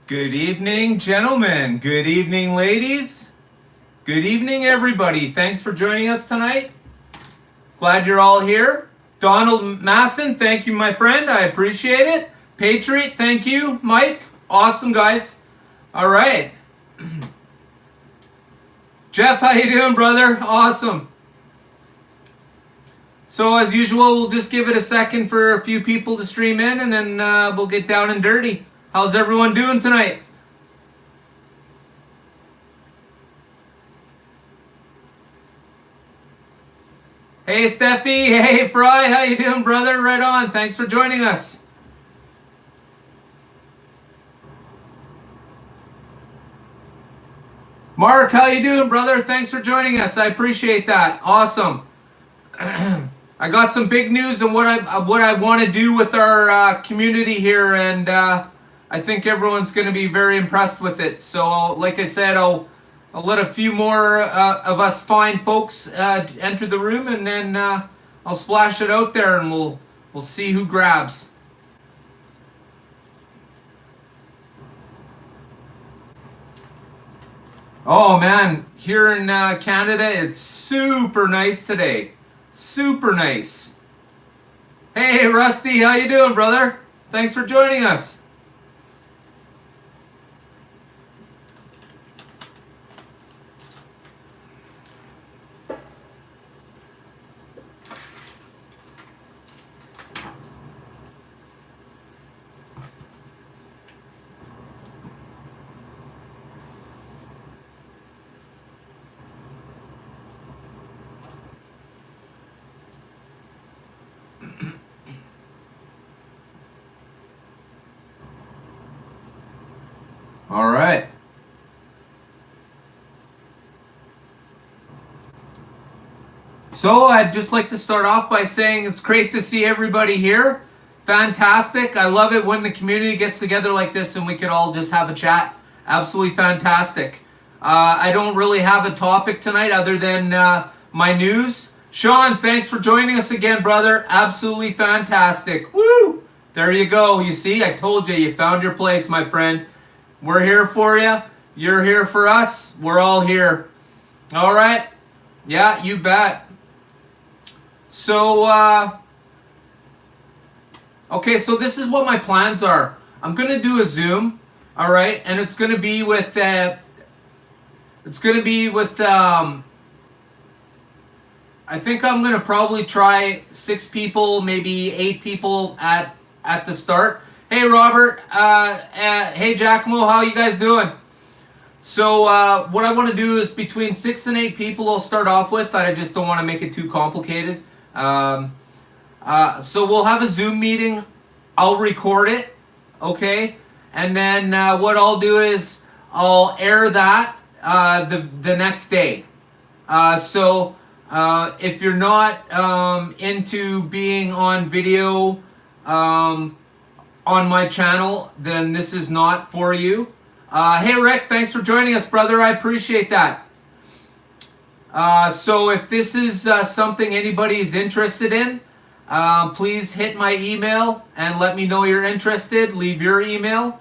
Good evening, gentlemen. Good evening, ladies. Good evening, everybody. Thanks for joining us tonight. Glad you're all here. Donald Masson, thank you, my friend. I appreciate it. Patriot, thank you. Mike, awesome, guys. All right. Jeff, how you doing, brother? Awesome. So, as usual, we'll just give it a second for a few people to stream in, and then we'll get down and dirty. How's everyone doing tonight? Hey, Steffi. Hey, Fry. How you doing, brother? Right on. Thanks for joining us. Mark, how you doing, brother? Thanks for joining us. I appreciate that. Awesome. I got some big news on what I want to do with our community here, and I think everyone's going to be very impressed with it. So, like I said, I'll let a few more of us fine folks enter the room, and then I'll splash it out there, and we'll see who grabs. Oh man, here in Canada, it's super nice today. Super nice. Hey, Rusty, how you doing, brother? Thanks for joining us. All right. So I'd just like to start off by saying it's great to see everybody here. Fantastic. I love it when the community gets together like this and we can all just have a chat. Absolutely fantastic. I don't really have a topic tonight other than my news. Sean, thanks for joining us again, brother. Absolutely fantastic. Woo! There you go. You see, I told you, you found your place, my friend. We're here for you. You're here for us. We're all here. All right? Yeah, you bet. So, okay, so this is what my plans are. I'm going to do a Zoom, all right? And it's going to be with, I think I'm going to probably try 6 people, maybe 8 people at the start. Hey, Robert. Hey, Giacomo. How you guys doing? So what I want to do is between 6 and 8 people I'll start off with. I just don't want to make it too complicated. So we'll have a Zoom meeting. I'll record it, okay? And then what I'll do is I'll air that the next day. So if you're not into being on video on my channel, then this is not for you. Hey Rick, thanks for joining us, brother. I appreciate that. So if this is something anybody is interested in, please hit my email and let me know you're interested. Leave your email.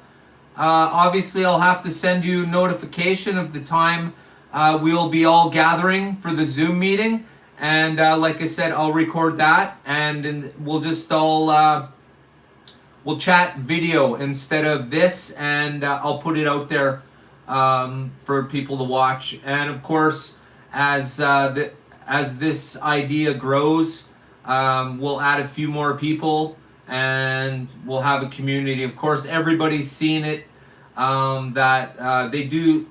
Obviously, I'll have to send you notification of the time we'll be all gathering for the Zoom meeting. And like I said, I'll record that, and we'll just all we'll chat video instead of this, and I'll put it out there for people to watch. And of course, as this idea grows, we'll add a few more people, and we'll have a community. Of course, everybody's seen it. That they do.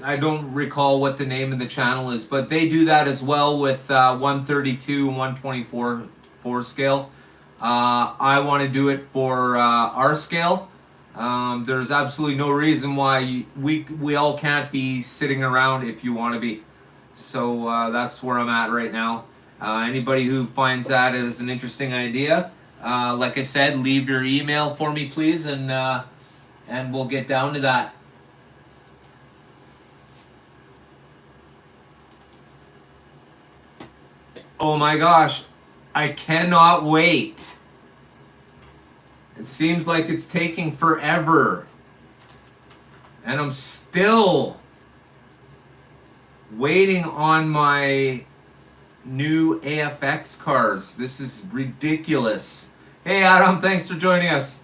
I don't recall what the name of the channel is, but they do that as well with 132 and 124 scale. I want to do it for our scale. There's absolutely no reason why we all can't be sitting around if you want to be. So that's where I'm at right now. Anybody who finds that as an interesting idea, like I said, leave your email for me, please, and we'll get down to that. Oh my gosh, I cannot wait. It seems like it's taking forever. And I'm still waiting on my new AFX cars. This is ridiculous. Hey Adam, thanks for joining us.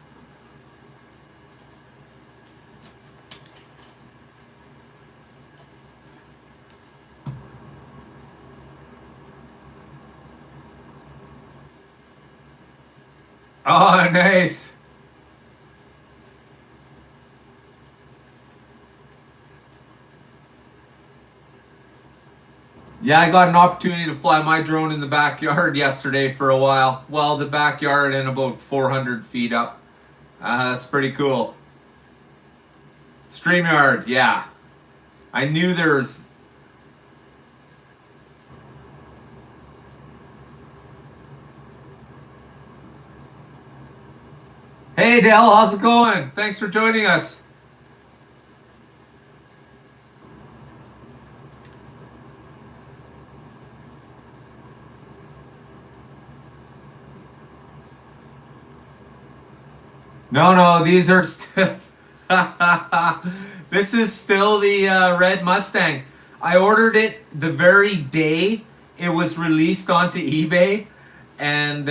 Oh, nice. Yeah, I got an opportunity to fly my drone in the backyard yesterday for a while. Well, the backyard and about 400 feet up. That's pretty cool. StreamYard, yeah. I knew there's... Hey Dale, how's it going? Thanks for joining us. No, these are still... This is still the red Mustang. I ordered it the very day it was released onto eBay. And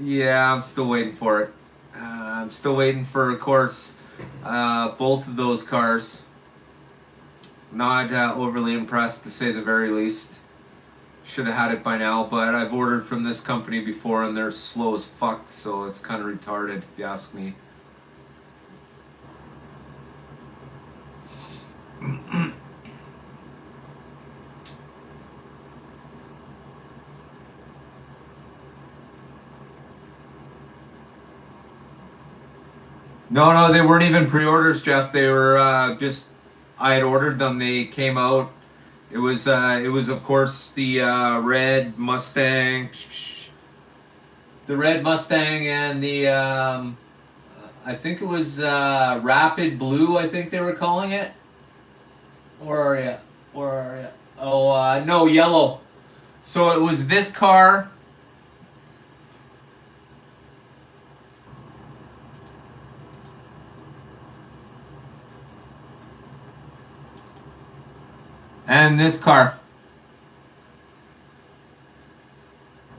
yeah, I'm still waiting for it. I'm still waiting for, of course, both of those cars. Not overly impressed, to say the very least. Should have had it by now, but I've ordered from this company before and they're slow as fuck, so it's kind of retarded, if you ask me. No, they weren't even pre-orders, Jeff. They were just, I had ordered them. They came out. It was of course the red Mustang, the red Mustang, and the I think it was Rapid Blue. I think they were calling it. Where are you? Where are you? Oh no, yellow. So it was this car. And this car.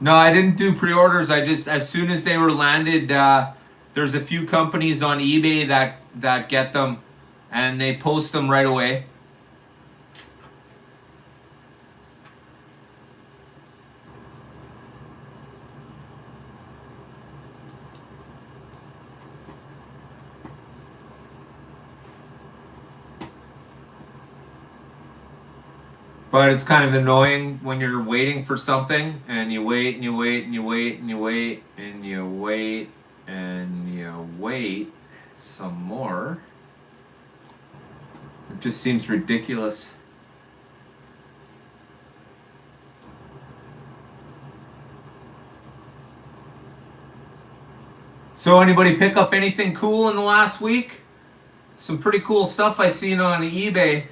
No, I didn't do pre-orders. I just, as soon as they were landed, there's a few companies on eBay that get them, and they post them right away. But it's kind of annoying when you're waiting for something and you wait and you wait and you wait and you wait and you wait and you wait some more. It just seems ridiculous. So anybody pick up anything cool in the last week? Some pretty cool stuff I seen on eBay.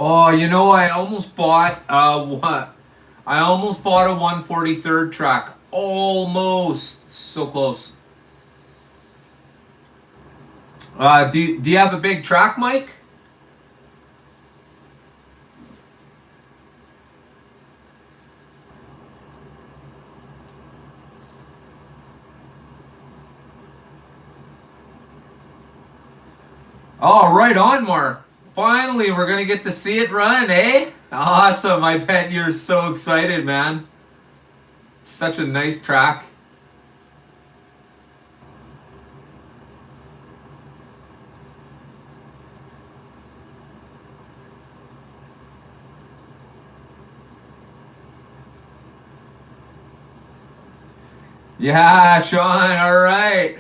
Oh, you know, I almost bought what? I almost bought a 143rd track. Almost. So close. Do you have a big track, Mike? Oh, right on, Mark. Finally, we're going to get to see it run, eh? Awesome. I bet you're so excited, man. Such a nice track. Yeah, Sean. All right.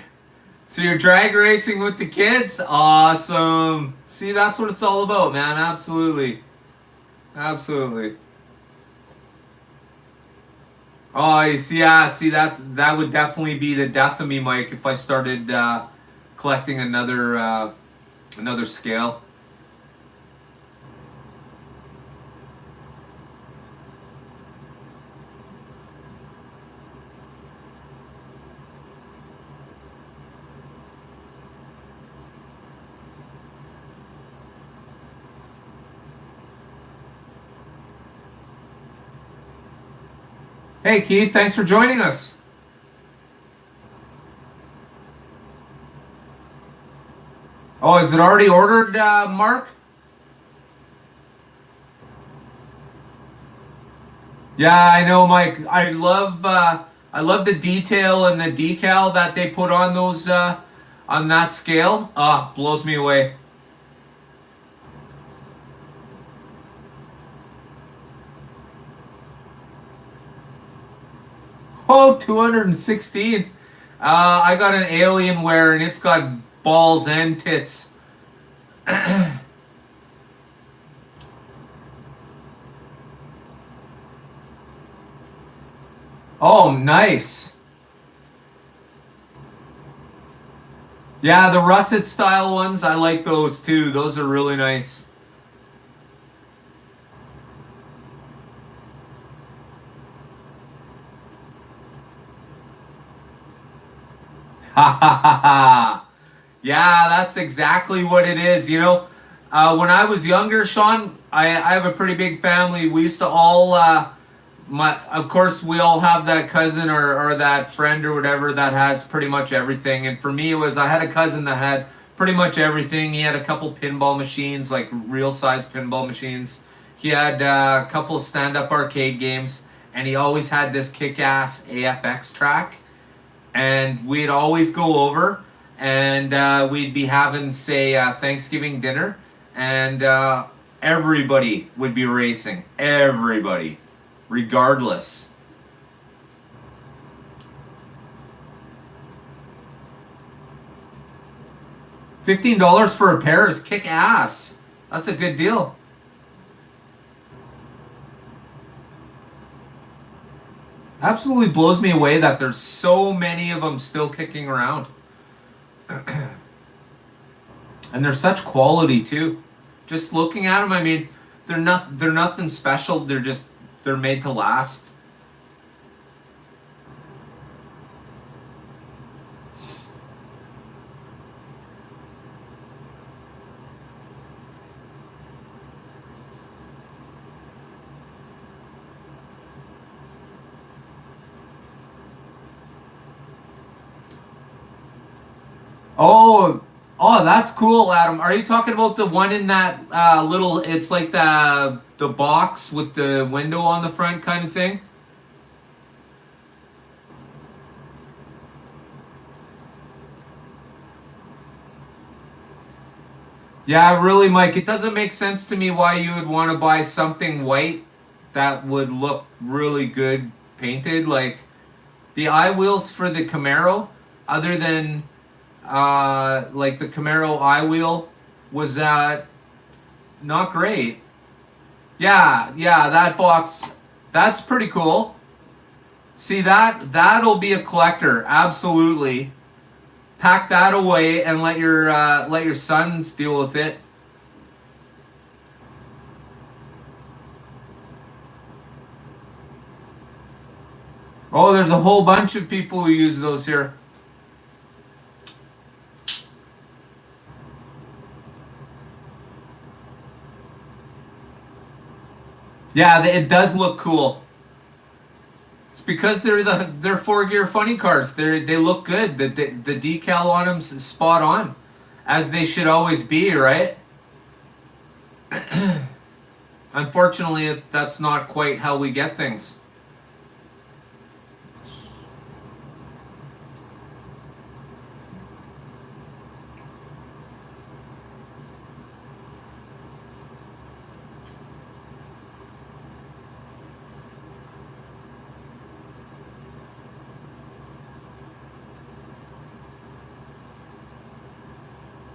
So you're drag racing with the kids? Awesome. See, that's what it's all about, man. Absolutely. Absolutely. Oh, you see, yeah, see, that would definitely be the death of me, Mike, if I started collecting another scale. Hey, Keith, thanks for joining us. Oh, is it already ordered, Mark? Yeah, I know, Mike. I love the detail and the decal that they put on those on that scale. Blows me away. Oh, 216. I got an Alienware and it's got balls and tits. Oh, nice. Yeah, the russet style ones, I like those too. Those are really nice. Ha ha ha ha. Yeah, that's exactly what it is. When I was younger, Sean, I have a pretty big family. We used to all of course we all have that cousin or that friend or whatever that has pretty much everything. And for me it was I had a cousin that had pretty much everything. He had a couple pinball machines, like real size pinball machines. He had a couple stand up arcade games, and he always had this kick ass AFX track. And we'd always go over, and we'd be having, say, Thanksgiving dinner, and everybody would be racing. Everybody, regardless. $15 for a pair is kick ass. That's a good deal. Absolutely blows me away that there's so many of them still kicking around. And they're such quality too. Just looking at them, I mean, they're nothing special. They're made to last. Oh, oh, that's cool, Adam. Are you talking about the one in that little? It's like the box with the window on the front, kind of thing. Yeah, really, Mike. It doesn't make sense to me why you would want to buy something white that would look really good painted. Like the eye wheels for the Camaro, other than like the Camaro eye wheel, was not great. Yeah, yeah, that box, that's pretty cool. See that'll be a collector, absolutely. Pack that away and let your sons deal with it. Oh, there's a whole bunch of people who use those here. Yeah, it does look cool. It's because they're 4 gear funny cars. They look good. The decal on them's spot on, as they should always be, right? Unfortunately, that's not quite how we get things.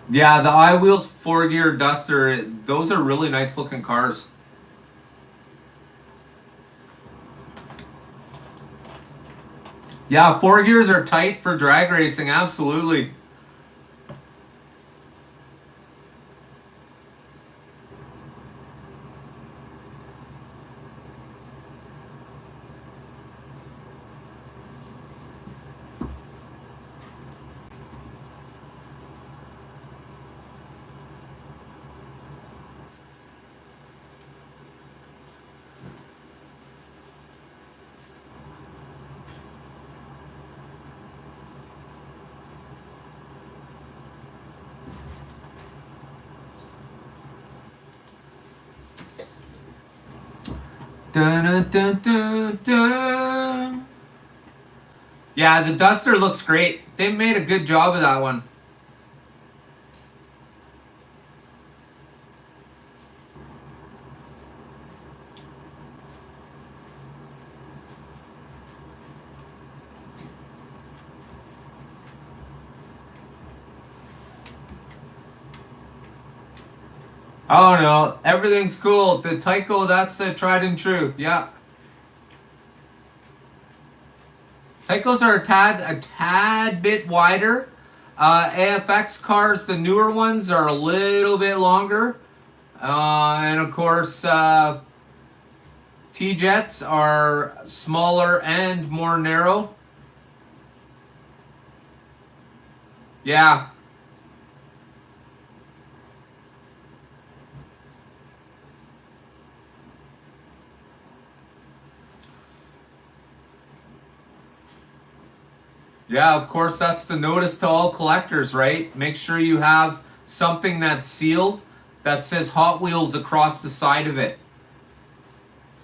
Yeah, the iWheels 4-gear Duster, those are really nice looking cars. Yeah, 4 gears are tight for drag racing, absolutely. Dun, dun, dun, dun, dun. Yeah, the Duster looks great. They made a good job of that one. Oh no, everything's cool. The Tyco, that's tried and true. Yeah. Tycos are a tad bit wider. AFX cars, the newer ones, are a little bit longer. And of course, T-Jets are smaller and more narrow. Yeah. Yeah, of course, that's the notice to all collectors, right? Make sure you have something that's sealed that says Hot Wheels across the side of it.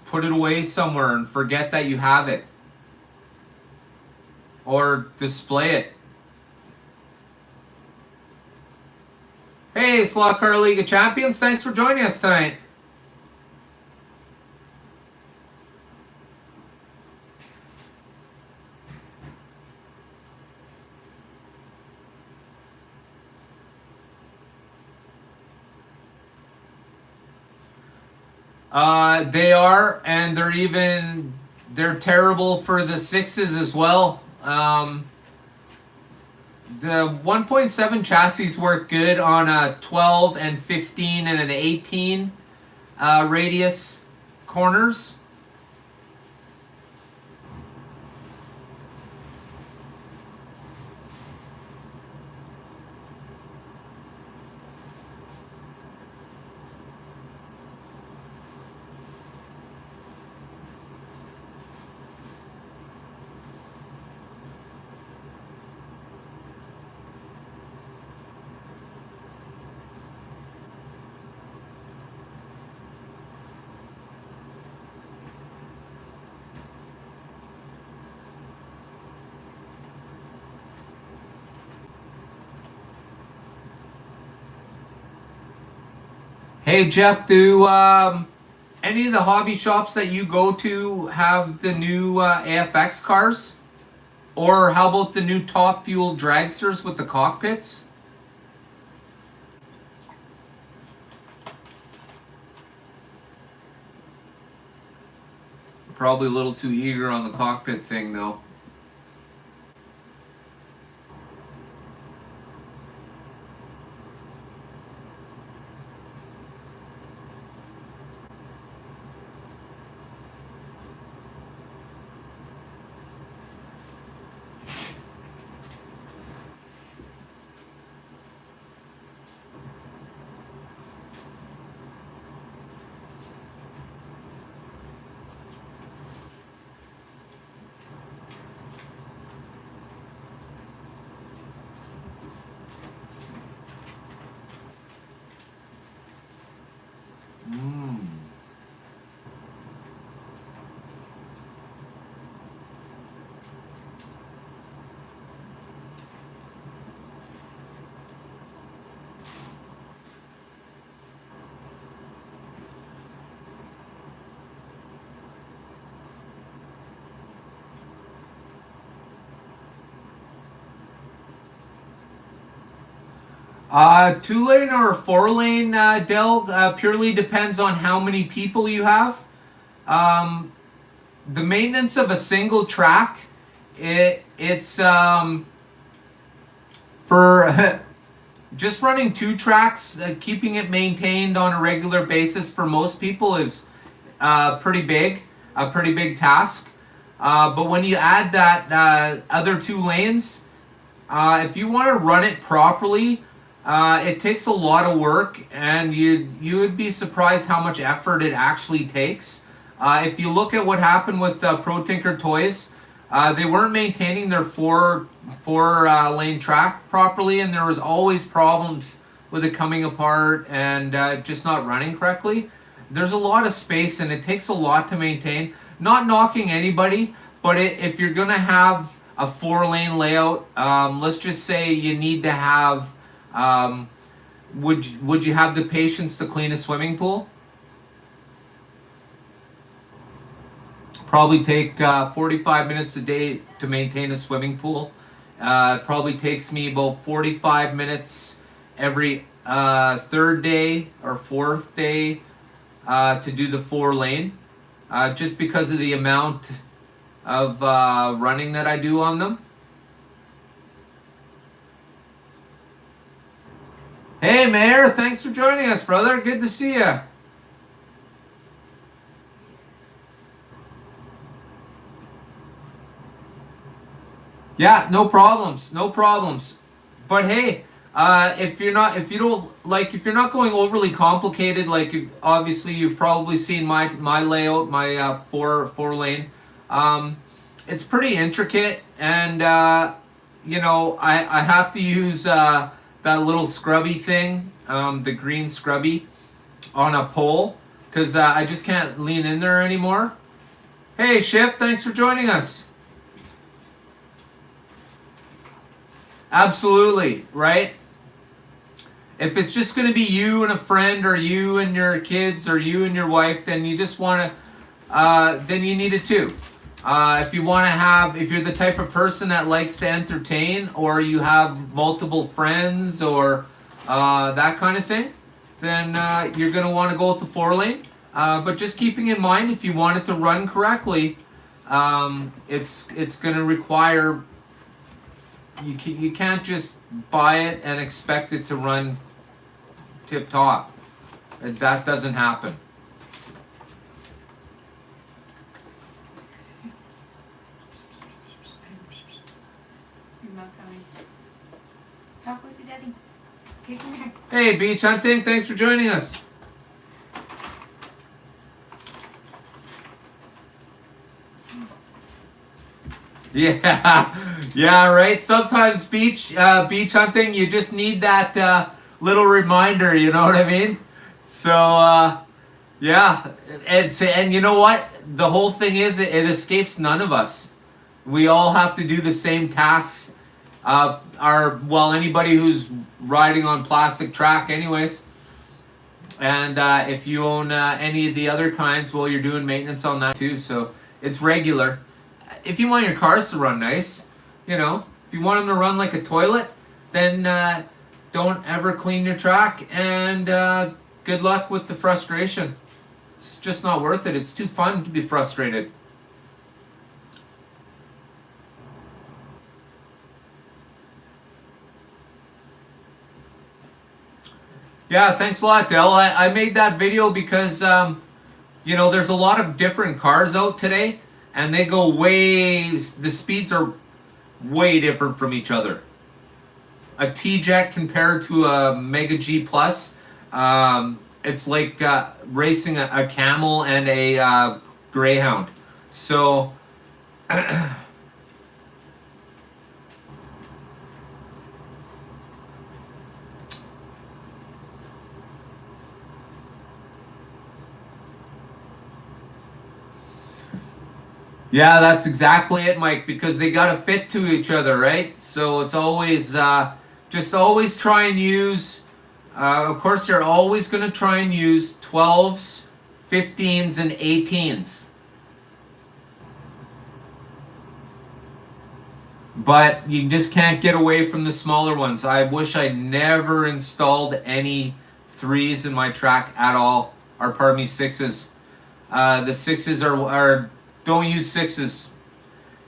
Put it away somewhere and forget that you have it. Or display it. Hey, Slot Car League of Champions, thanks for joining us tonight. They are, and they're terrible for the sixes as well. The 1.7 chassis work good on a 12 and 15 and an 18 radius corners. Hey Jeff, do any of the hobby shops that you go to have the new AFX cars? Or how about the new top fuel dragsters with the cockpits? Probably a little too eager on the cockpit thing though. Two lane or four lane, Dell, purely depends on how many people you have. Um, the maintenance of a single track, it's for just running two tracks, keeping it maintained on a regular basis for most people is a pretty big task. But when you add that other two lanes, if you want to run it properly, it takes a lot of work, and you would be surprised how much effort it actually takes. If you look at what happened with Pro Tinker Toys, they weren't maintaining their four lane track properly, and there was always problems with it coming apart and just not running correctly. There's a lot of space, and it takes a lot to maintain. Not knocking anybody, but if you're gonna have a four lane layout, let's just say you need to have. Would you have the patience to clean a swimming pool? Probably take 45 minutes a day to maintain a swimming pool. Probably takes me about 45 minutes every third day or fourth day to do the four lane, just because of the amount of running that I do on them. Hey Mayor, thanks for joining us, brother. Good to see you. Yeah, no problems, no problems. But hey, if you're not, if you don't like, if you're not going overly complicated, like obviously you've probably seen my layout, my four lane. It's pretty intricate, and I have to use that little scrubby thing, the green scrubby, on a pole, because I just can't lean in there anymore. Hey Ship, thanks for joining us. Absolutely, right? If it's just going to be you and a friend, or you and your kids, or you and your wife, then you just want to, then you need it too. If you want to have, if you're the type of person that likes to entertain, or you have multiple friends, or that kind of thing, then you're going to want to go with the four lane. But just keeping in mind, if you want it to run correctly, it's going to require. You can't just buy it and expect it to run tip top. That doesn't happen. You're not coming. Talk with your daddy. Okay, come here. Hey, Beach Hunting, thanks for joining us. Yeah, right. Sometimes beach hunting, you just need that little reminder. You know what I mean? So yeah, and you know what? The whole thing is, it escapes none of us. We all have to do the same tasks. Anybody who's riding on plastic track, anyways. And if you own any of the other kinds, well, you're doing maintenance on that too. So it's regular. If you want your cars to run nice, if you want them to run like a toilet, then don't ever clean your track, and good luck with the frustration. It's just not worth it. It's too fun to be frustrated. Yeah, thanks a lot, Del. I made that video because, there's a lot of different cars out today, and they go the speeds are way different from each other. A T-Jet compared to a Mega G Plus, it's like racing a Camel and a Greyhound. So, yeah, that's exactly it, Mike, because they got to fit to each other, right? So it's always, just always try and use, of course, you're always going to try and use 12s, 15s, and 18s. but you just can't get away from the smaller ones. I wish I never installed any 3s in my track at all, or pardon me, 6s. The 6s are don't use 6s.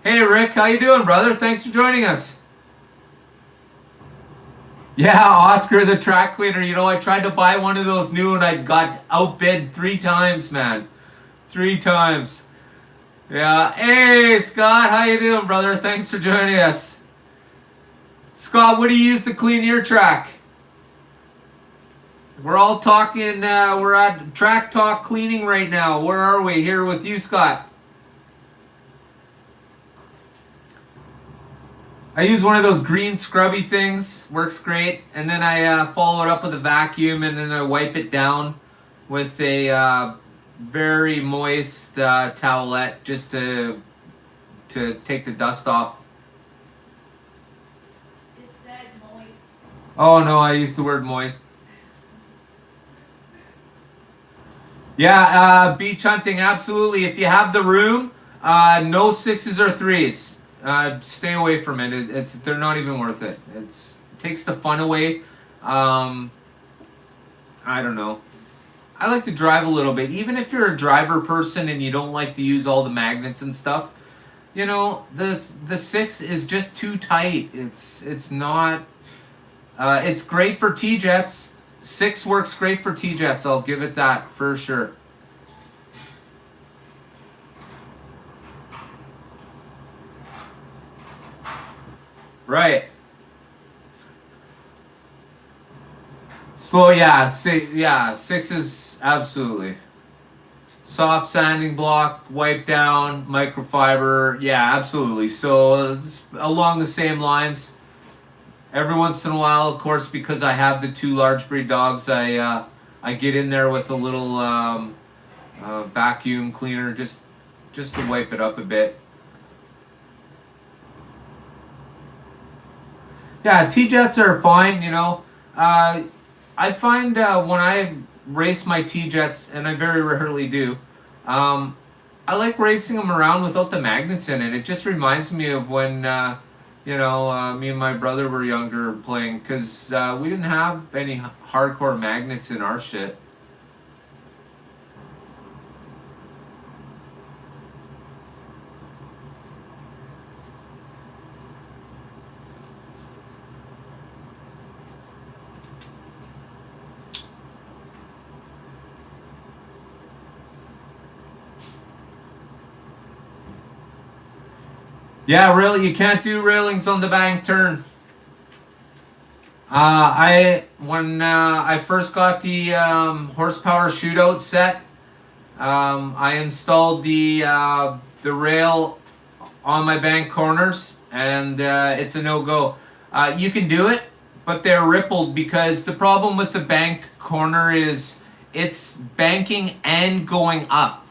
Hey Rick, how you doing, brother? Thanks for joining us. Yeah, Oscar the track cleaner. You know, I tried to buy one of those new and I got outbid 3 times, man. 3 times. Yeah. Hey, Scott, how you doing, brother? Thanks for joining us. Scott, what do you use to clean your track? We're all talking, we're at Track Talk Cleaning right now. Where are we? Here with you, Scott. I use one of those green scrubby things. Works great. And then I follow it up with a vacuum and then I wipe it down with a very moist towelette just to take the dust off. It said moist. Oh no, I used the word moist. Yeah, beach hunting, absolutely. If you have the room, no 6s or 3s. Stay away from it. They're not even worth it. It takes the fun away. I don't know. I like to drive a little bit. Even if you're a driver person and you don't like to use all the magnets and stuff, you know, the 6 is just too tight. It's not. It's great for T-jets. 6 works great for T-jets. I'll give it that for sure. Right. So yeah, 6 is absolutely. Soft sanding block, wipe down, microfiber. Yeah, absolutely. So it's along the same lines. Every once in a while, of course, because I have the 2 large breed dogs, I get in there with a little vacuum cleaner just to wipe it up a bit. Yeah, T-jets are fine, you know. I find when I race my T-jets, and I very rarely do, I like racing them around without the magnets in it. It just reminds me of when, me and my brother were younger playing, because we didn't have any hardcore magnets in our shit. Yeah, really, you can't do railings on the bank turn. When I first got the horsepower shootout set, I installed the rail on my bank corners, and it's a no-go. You can do it, but they're rippled because the problem with the banked corner is it's banking and going up,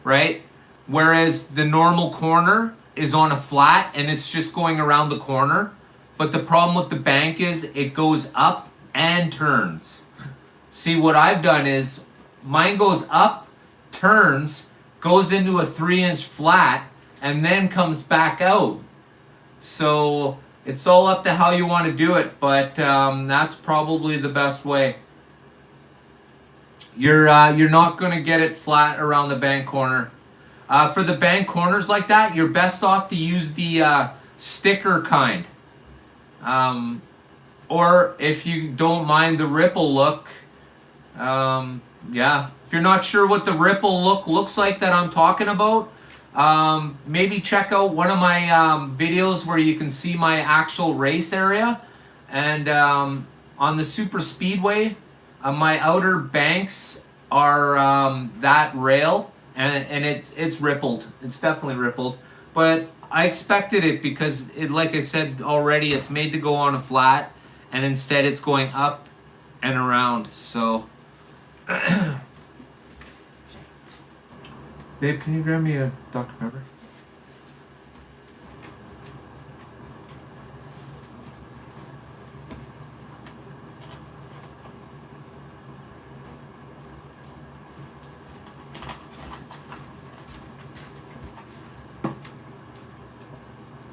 right? Whereas the normal corner is on a flat and it's just going around the corner. But the problem with the bank is it goes up and turns. See, what I've done is mine goes up, turns, goes into a 3-inch flat, and then comes back out. So it's all up to how you want to do it, but that's probably the best way. You're not going to get it flat around the bank corner. For the bank corners like that, you're best off to use the sticker kind. Or if you don't mind the ripple look, if you're not sure what the ripple look looks like that I'm talking about, maybe check out one of my videos where you can see my actual race area. And on the super speedway, my outer banks are that rail, and it's rippled. It's definitely rippled, but I expected it because it, like I said already, it's made to go on a flat, and instead it's going up and around. So babe, can you grab me a Dr. Pepper?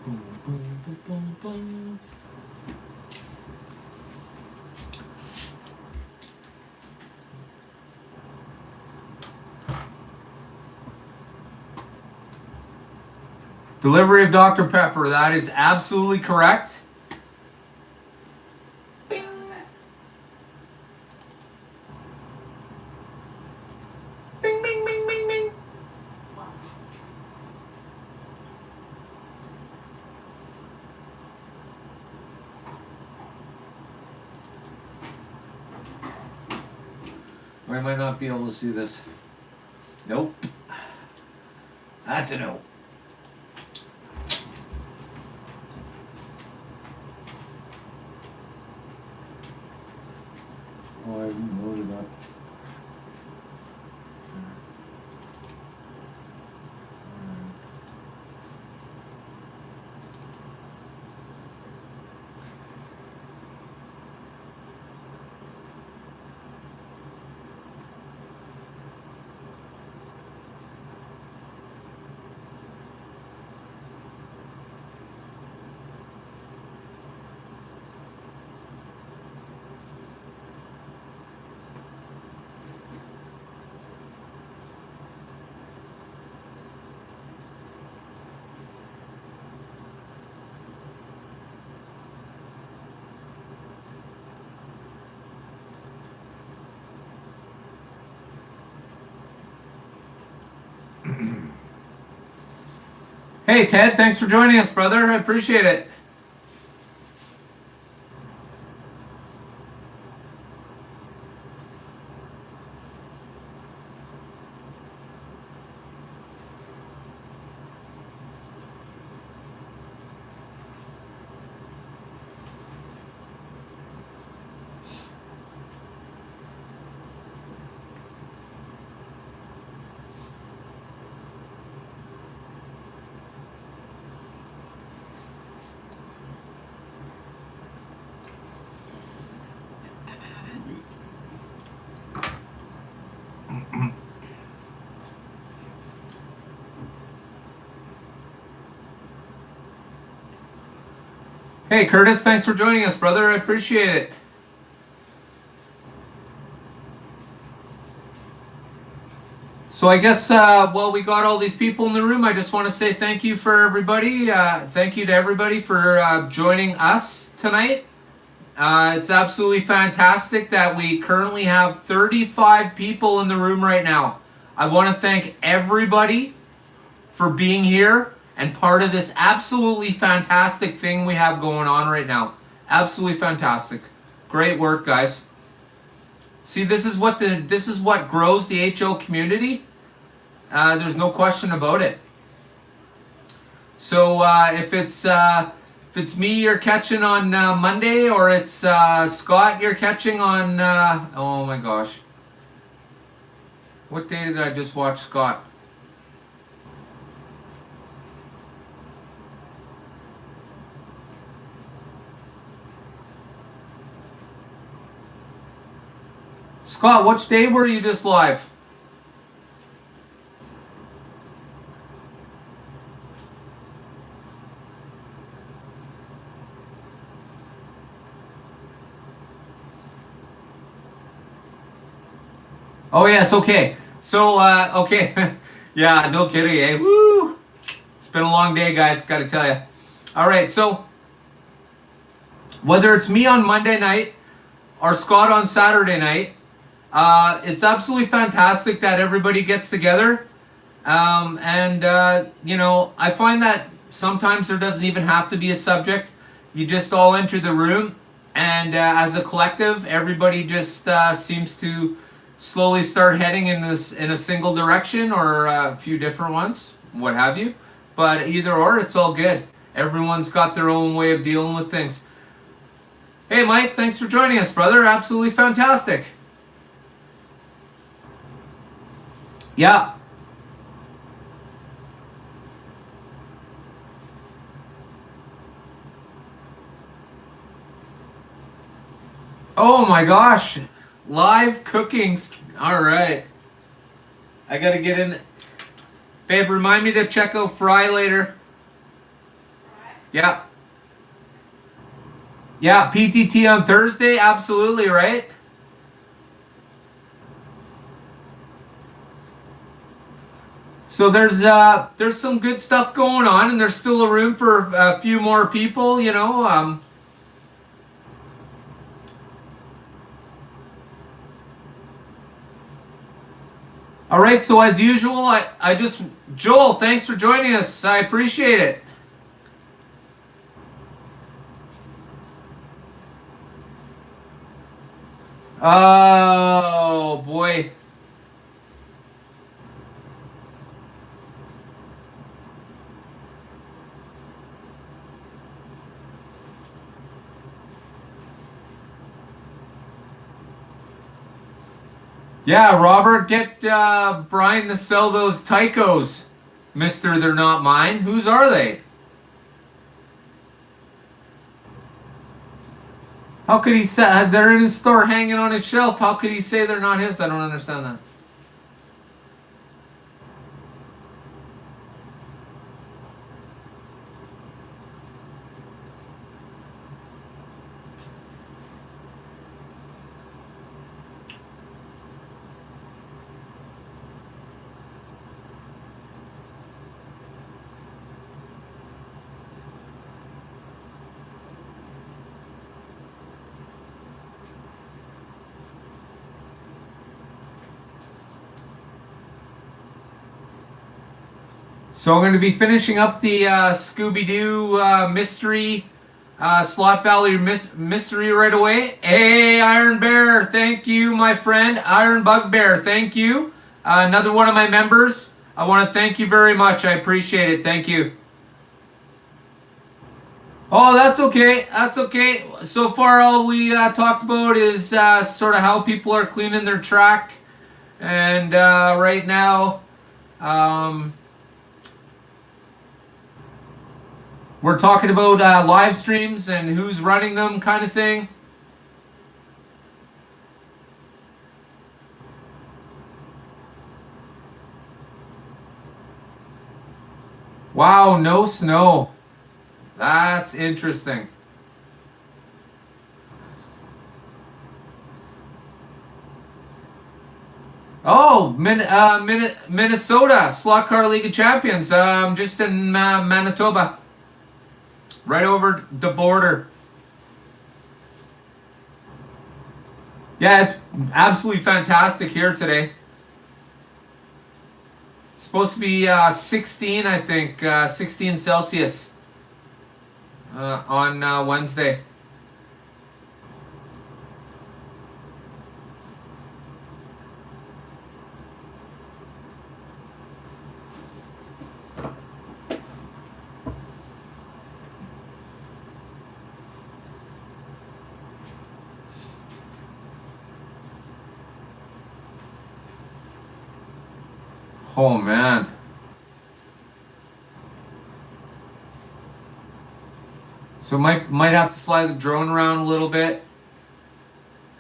Boom, boom. Delivery of Dr. Pepper. That is absolutely correct. Bing. Bing, bing, bing, bing, bing. Wow. I might not be able to see this. Nope. That's a no. Oh, I haven't loaded up. Hey Ted, thanks for joining us, brother. I appreciate it. Hey Curtis, thanks for joining us, brother. I appreciate it. So I guess, well, we got all these people in the room. I just want to say thank you for everybody. Thank you to everybody for joining us tonight. It's absolutely fantastic that we currently have 35 people in the room right now. I want to thank everybody for being here and part of this absolutely fantastic thing we have going on right now. Absolutely fantastic. Great work, guys. See, this is what grows the HO community. There's no question about it. So if it's me you're catching on Monday, or it's Scott you're catching on oh my gosh, what day did I just watch Scott? Scott, which day were you just live? Oh yes, okay. So okay, yeah, no kidding, eh? Woo! It's been a long day, guys. Got to tell you. All right, so whether it's me on Monday night or Scott on Saturday night, it's absolutely fantastic that everybody gets together. You know, I find that sometimes there doesn't even have to be a subject. You just all enter the room, and as a collective, everybody just seems to slowly start heading in a single direction, or a few different ones, what have you. But either or, it's all good. Everyone's got their own way of dealing with things. Hey Mike, thanks for joining us, brother. Absolutely fantastic. Yeah. Oh my gosh. Live cooking. All right. I got to get in. Babe, remind me to check out Fry later. Yeah. Yeah, PTT on Thursday. Absolutely, right? So there's some good stuff going on, and there's still a room for a few more people. All right. So as usual, I just Joel, thanks for joining us. I appreciate it. Oh boy. Yeah, Robert, get Brian to sell those Tychos, Mister. They're not mine. Whose are they? How could he say they're in his store hanging on his shelf? How could he say they're not his? I don't understand that. So I'm going to be finishing up the Scooby-Doo mystery slot value mystery right away. Hey, Iron Bear, thank you, my friend. Iron Bugbear, thank you. Another one of my members. I want to thank you very much. I appreciate it. Thank you. Oh, that's okay. That's okay. So far, all we talked about is sort of how people are cleaning their track. And right now, we're talking about live streams and who's running them, kind of thing. Wow, no snow. That's interesting. Oh, Minnesota Slot Car League of Champions. Just in Manitoba, right over the border. Yeah, it's absolutely fantastic here today. Supposed to be 16, I think, 16 Celsius on Wednesday. Oh man. So might have to fly the drone around a little bit.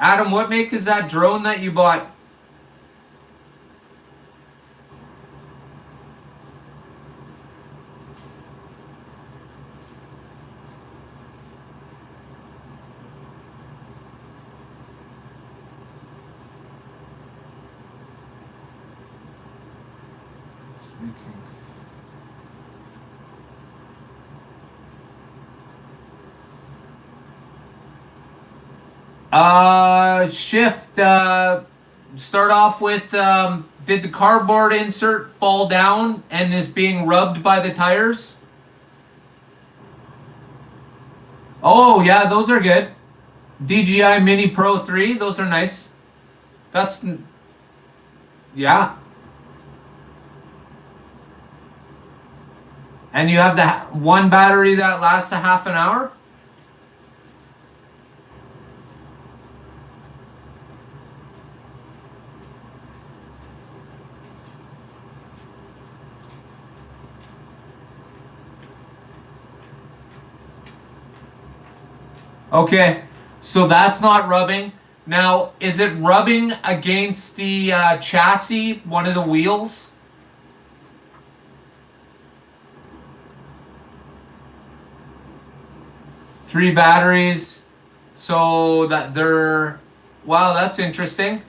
Adam, what make is that drone that you bought? Shift. Start off with did the cardboard insert fall down and is being rubbed by the tires? Oh yeah, those are good. DJI Mini Pro 3, those are nice. That's yeah. And you have the one battery that lasts a half an hour? Okay, so that's not rubbing. Now, is it rubbing against the chassis, one of the wheels? Three batteries, so that they're, wow, that's interesting.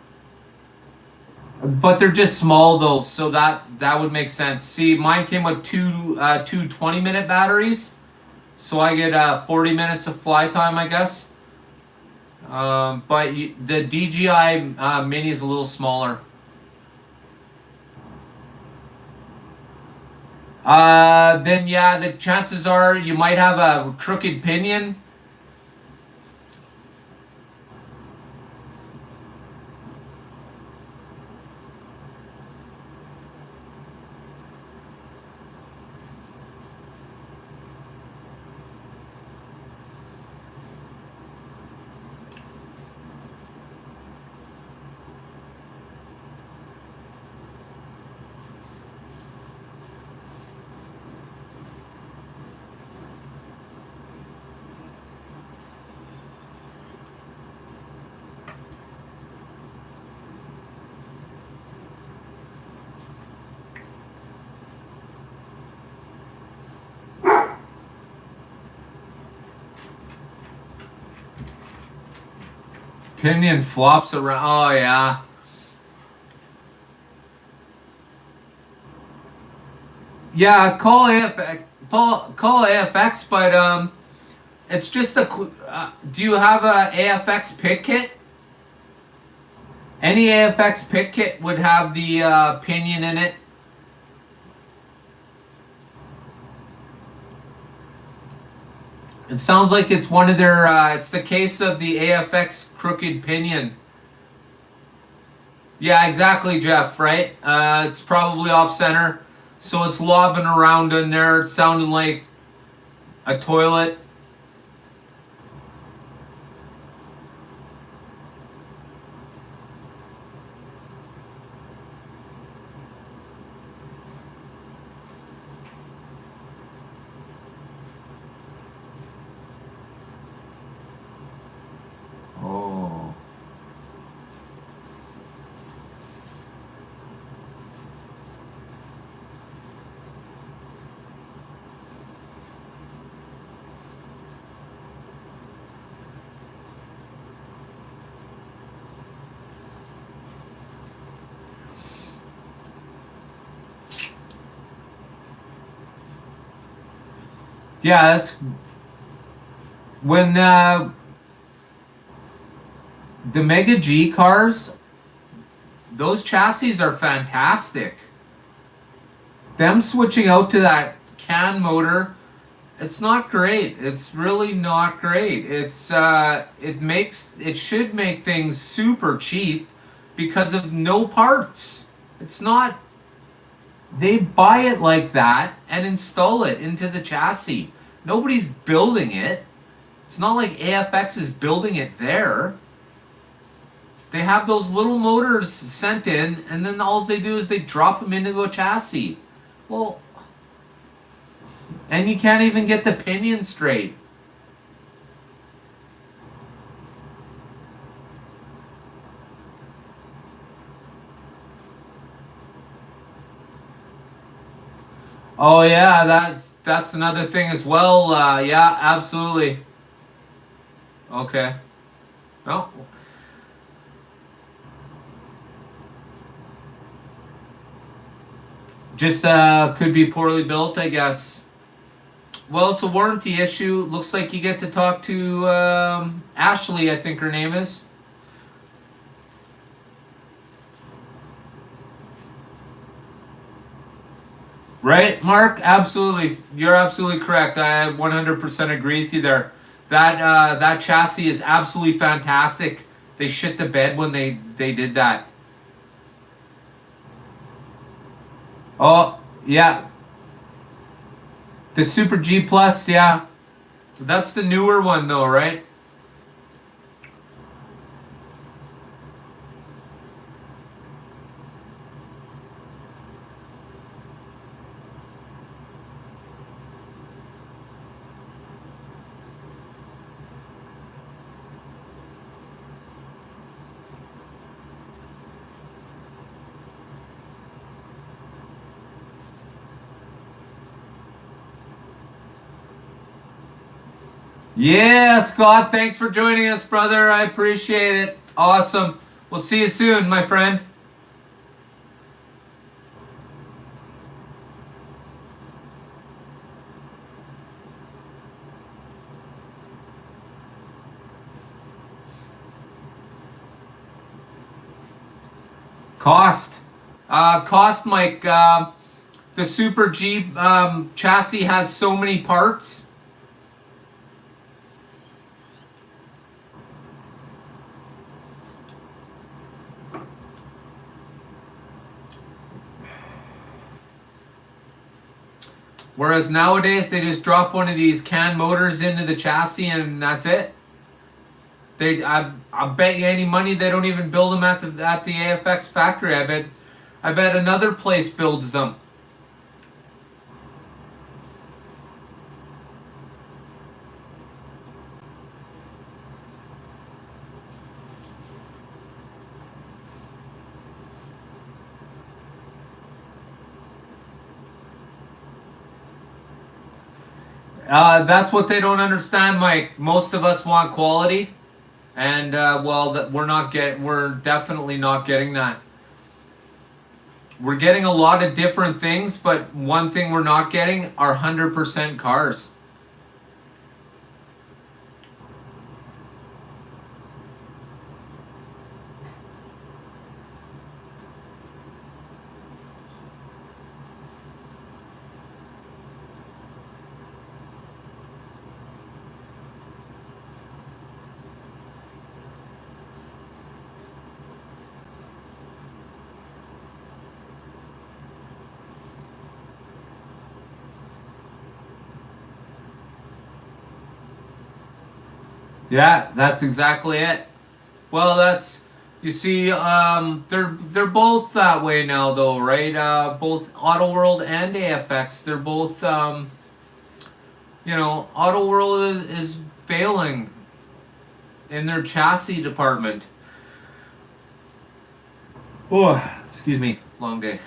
But they're just small though, so that would make sense. See, mine came with two 20-minute batteries, so I get 40 minutes of fly time, I guess. But the DJI Mini is a little smaller. Then yeah, the chances are you might have a crooked pinion. Pinion flops around. Oh yeah. Yeah, call AFX. Call AFX, but it's just a. Do you have a AFX pit kit? Any AFX pit kit would have the pinion in it. It sounds like it's one of their. It's the case of the AFX crooked pinion. Yeah, exactly, Jeff. Right? It's probably off center, so it's lobbing around in there. It's sounding like a toilet. Oh. Yeah, that's when the Mega G cars, those chassis are fantastic. Them switching out to that can motor, it's not great. It's really not great. It should make things super cheap because of no parts. It's not. They buy it like that and install it into the chassis. Nobody's building it. It's not like AFX is building it there. They have those little motors sent in, and then all they do is they drop them into a chassis. Well, and you can't even get the pinion straight. Oh yeah, that's another thing as well. Yeah, absolutely. Okay. No. Just could be poorly built, I guess. Well, it's a warranty issue. Looks like you get to talk to Ashley, I think her name is. Right, Mark? Absolutely. You're absolutely correct. I 100% agree with you there. That chassis is absolutely fantastic. They shit the bed when they did that. Oh, yeah. The Super G Plus, yeah. That's the newer one though, right? Yeah, Scott, thanks for joining us, brother. I appreciate it. Awesome. We'll see you soon, my friend. Cost, Mike. The Super G chassis has so many parts. Whereas nowadays they just drop one of these CAN motors into the chassis and that's it. I bet you any money they don't even build them at the AFX factory. I bet another place builds them. That's what they don't understand, Mike. Most of us want quality, and we're definitely not getting that. We're getting a lot of different things, but one thing we're not getting are 100% cars. Yeah, that's exactly it. Well, you see, they're both that way now, though, right? Both Auto World and AFX, they're both, Auto World is failing in their chassis department. Oh, excuse me, long day.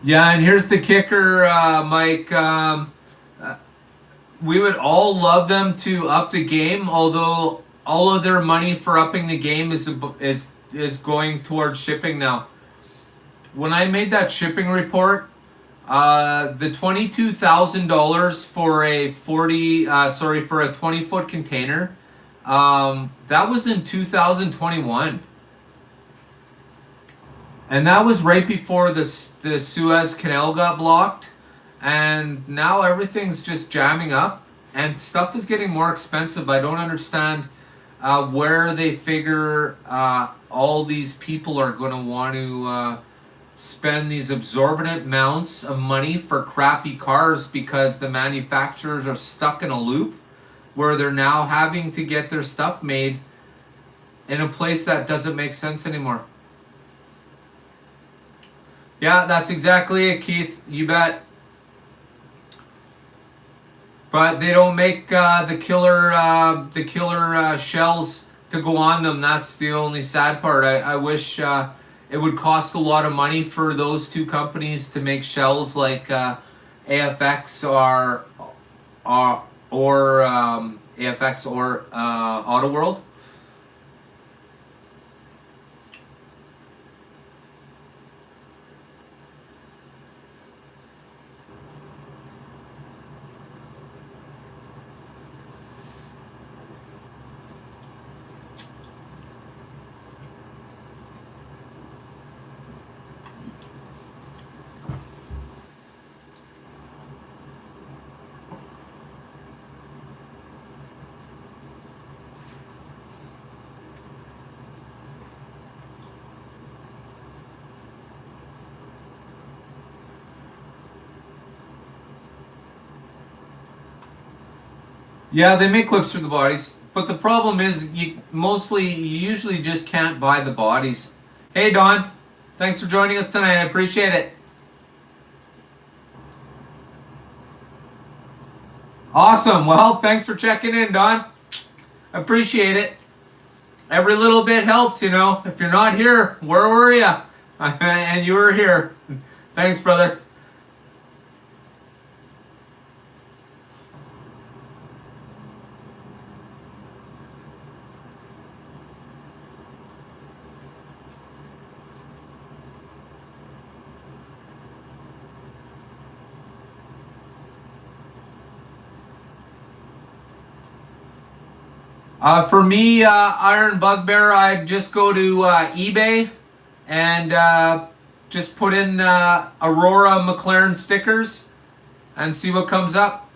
Yeah, and here's the kicker, Mike. We would all love them to up the game, although all of their money for upping the game is going towards shipping now. When I made that shipping report, the $22,000 for a 20-foot container, that was in 2021. And that was right before the Suez Canal got blocked. And now everything's just jamming up. And stuff is getting more expensive. I don't understand where they figure all these people are going to want to spend these exorbitant amounts of money for crappy cars because the manufacturers are stuck in a loop where they're now having to get their stuff made in a place that doesn't make sense anymore. Yeah, that's exactly it, Keith. You bet. But they don't make the killer shells to go on them. That's the only sad part. I wish it would cost a lot of money for those two companies to make shells like AFX or AFX or Auto World. Yeah, they make clips for the bodies, but the problem is you usually just can't buy the bodies. Hey Don, thanks for joining us tonight. I appreciate it. Awesome. Well, thanks for checking in, Don. Appreciate it. Every little bit helps, you know. If you're not here, where were you? And you were here. Thanks, brother. For me, Iron Bugbear, I'd just go to eBay and just put in Aurora McLaren stickers and see what comes up.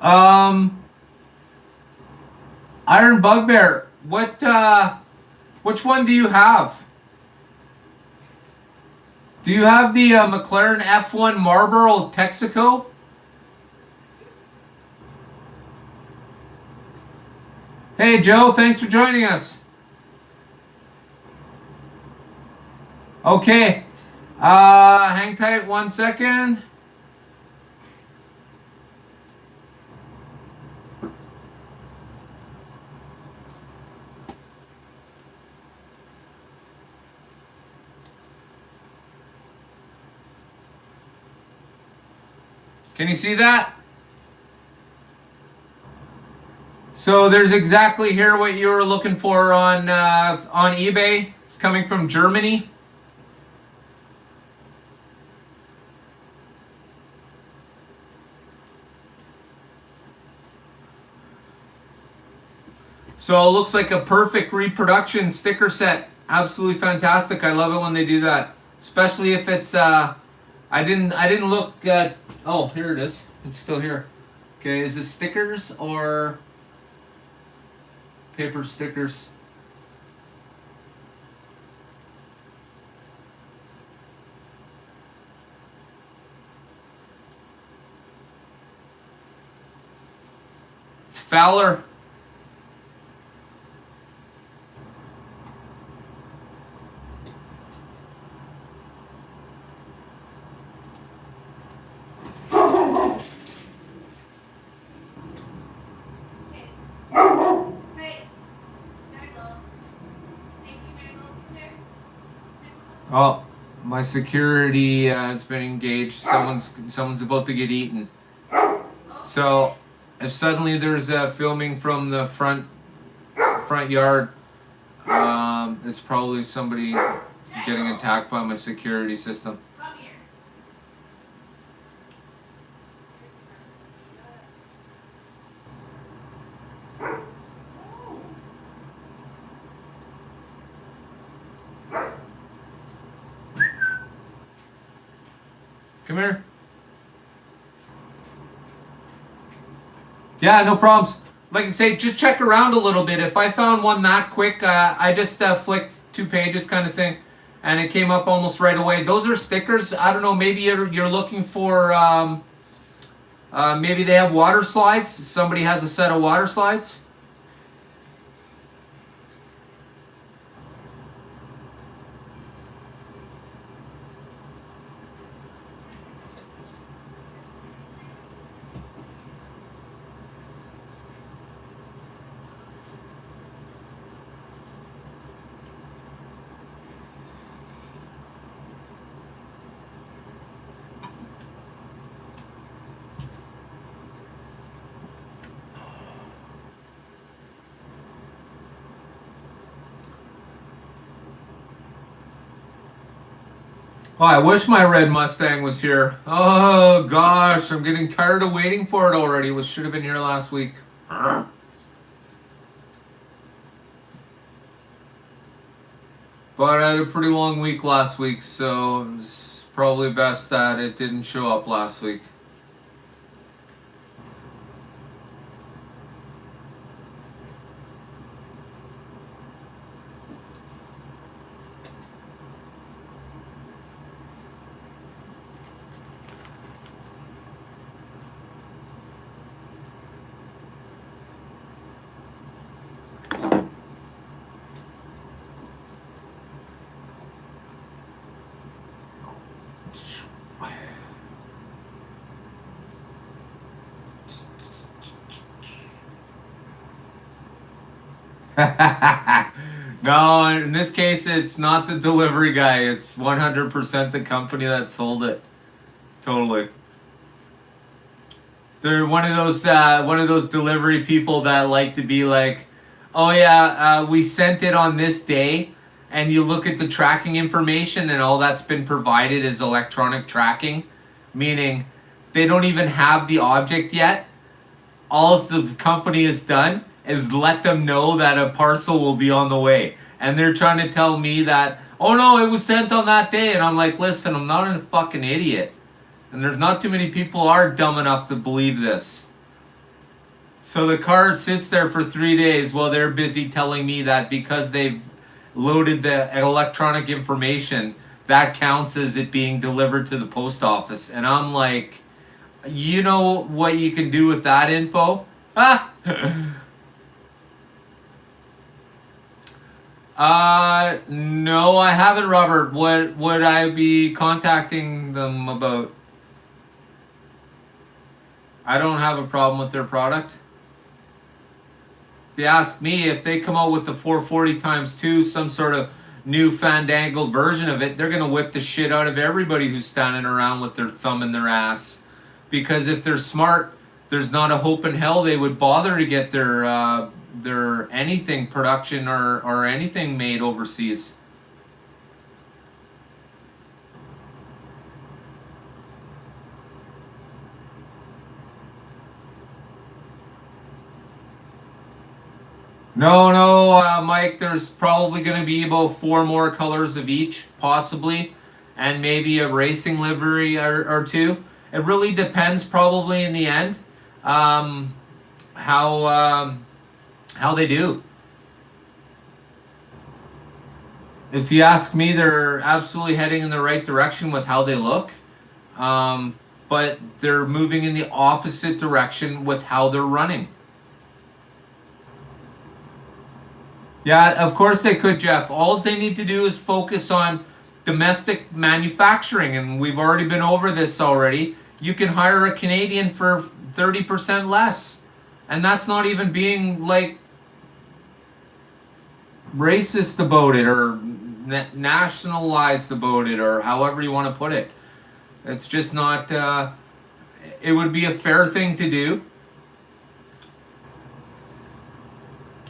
Um, Iron Bugbear, which one do you have? Do you have the McLaren F1 Marlboro Texaco? Hey Joe, thanks for joining us. Okay, hang tight 1 second. Can you see that? So there's exactly here what you were looking for on eBay. It's coming from Germany. So it looks like a perfect reproduction sticker set. Absolutely fantastic. I love it when they do that, especially if it's I didn't look at. Oh, here it is. It's still here. Okay, is this stickers or paper stickers? It's Fowler. Oh, my security has been engaged. Someone's about to get eaten. So, if suddenly there's filming from the front yard, it's probably somebody getting attacked by my security system. Come here. Yeah, no problems. Like I say, just check around a little bit. If I found one that quick, I just flicked 2 pages kind of thing, and it came up almost right away. Those are stickers. I don't know. Maybe you're looking for. Maybe they have water slides. Somebody has a set of water slides. Oh, I wish my red Mustang was here. Oh gosh, I'm getting tired of waiting for it already. It should have been here last week. But I had a pretty long week last week, so it's probably best that it didn't show up last week. No, in this case, it's not the delivery guy. It's 100% the company that sold it. Totally. They're one of those delivery people that like to be like, oh yeah, we sent it on this day, and you look at the tracking information, and all that's been provided is electronic tracking, meaning they don't even have the object yet. All the company has done is let them know that a parcel will be on the way. And they're trying to tell me that, oh no, it was sent on that day. And I'm like, listen, I'm not a fucking idiot. And there's not too many people are dumb enough to believe this. So the car sits there for 3 days while they're busy telling me that because they've loaded the electronic information, that counts as it being delivered to the post office. And I'm like, you know what you can do with that info? Ah! No, I haven't, Robert. What would I be contacting them about? I don't have a problem with their product. If you ask me, if they come out with the 440 times 2, some sort of new fandangled version of it, they're going to whip the shit out of everybody who's standing around with their thumb in their ass. Because if they're smart, there's not a hope in hell they would bother to get their anything production or anything made overseas. No, Mike, there's probably going to be about 4 more colors of each, possibly, and maybe a racing livery or 2. It really depends, probably, in the end, how they do. If you ask me, they're absolutely heading in the right direction with how they look, but they're moving in the opposite direction with how they're running. Yeah, of course they could, Jeff. All they need to do is focus on domestic manufacturing, and we've already been over this already. You can hire a Canadian for 30% less, and that's not even being like racist about it or nationalized about it or however you want to put it. It's just not. It would be a fair thing to do,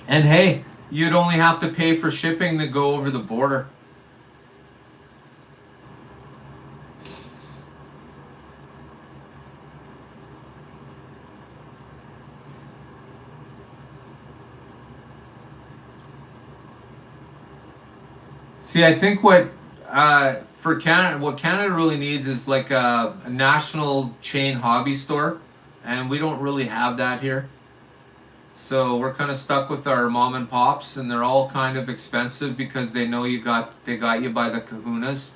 and hey, you'd only have to pay for shipping to go over the border. See, I think what for Canada, what Canada really needs is like a national chain hobby store, and we don't really have that here. So we're kind of stuck with our mom and pops, and they're all kind of expensive because they know they got you by the kahunas.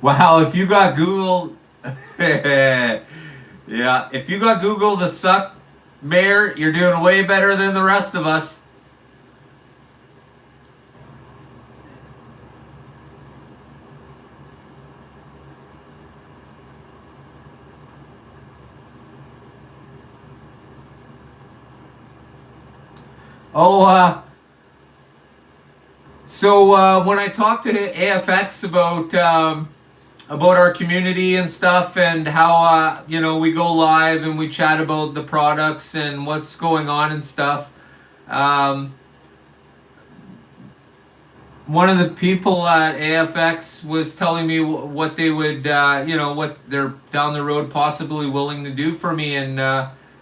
Wow, if you got Google, yeah, if you got Google the suck mayor, you're doing way better than the rest of us. Oh, so when I talked to AFX about our community and stuff, and how we go live and we chat about the products and what's going on and stuff. One of the people at AFX was telling me what they would, what they're down the road possibly willing to do for me, and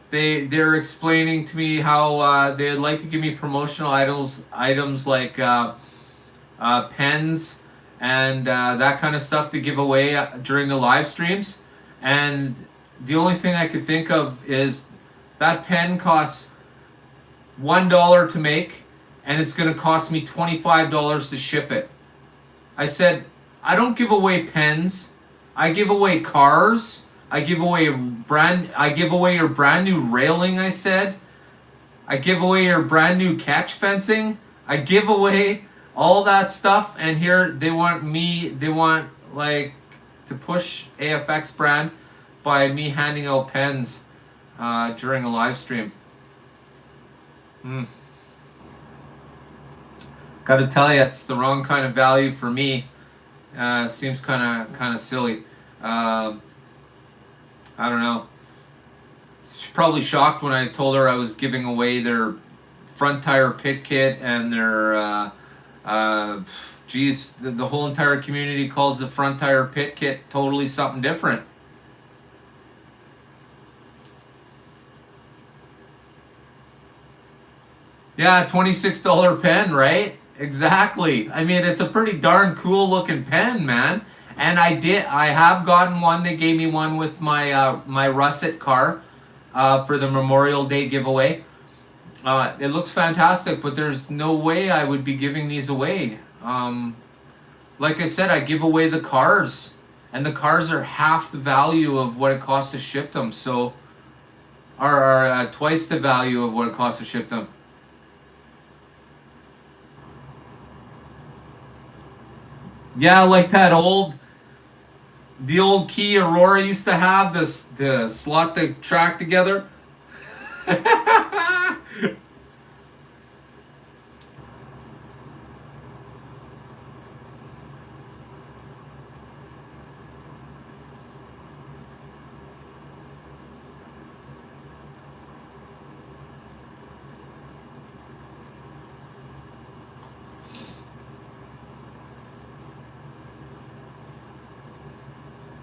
they're explaining to me how they'd like to give me promotional items like pens and that kind of stuff to give away during the live streams. And the only thing I could think of is that pen costs $1 to make, and it's going to cost me $25 to ship it. I said, I don't give away pens. I give away cars. I give away your brand new railing, I said. I give away your brand new catch fencing. I give away all that stuff, and here they want like to push AFX brand by me handing out pens during a live stream. Gotta tell you, it's the wrong kind of value for me. Seems kind of silly. I don't know. She's probably shocked when I told her I was giving away their front tire pit kit and their the whole entire community calls the front tire pit kit totally something different. Yeah, $26 pen, right? Exactly. I mean, it's a pretty darn cool looking pen, man. And I have gotten one. They gave me one with my my Russet car for the Memorial Day giveaway. It looks fantastic, but there's no way I would be giving these away. Like I said, I give away the cars, and the cars are half the value of what it costs to ship them. So, are twice the value of what it costs to ship them. Yeah, like the old Kia Aurora used to have this to slot the track together.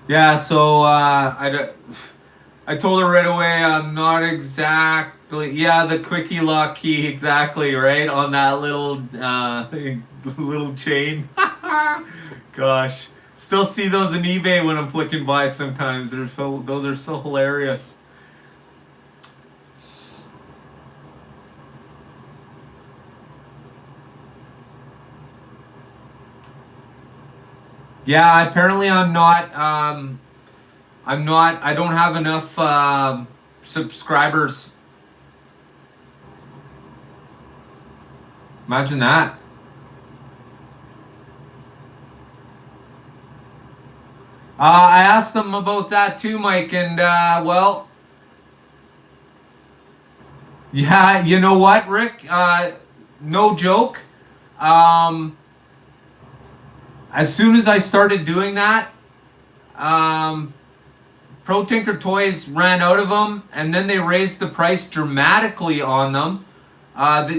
Yeah, so I told her right away I'm not exactly, yeah, the quickie lock key, exactly, right, on that little little chain. Gosh, still see those in eBay when I'm flicking by sometimes. Those are so hilarious. Yeah, apparently I'm not. I don't have enough subscribers. Imagine that. I asked them about that too, Mike, and well, yeah, you know what, Rick? No joke. As soon as I started doing that, Pro Tinker Toys ran out of them, and then they raised the price dramatically on them.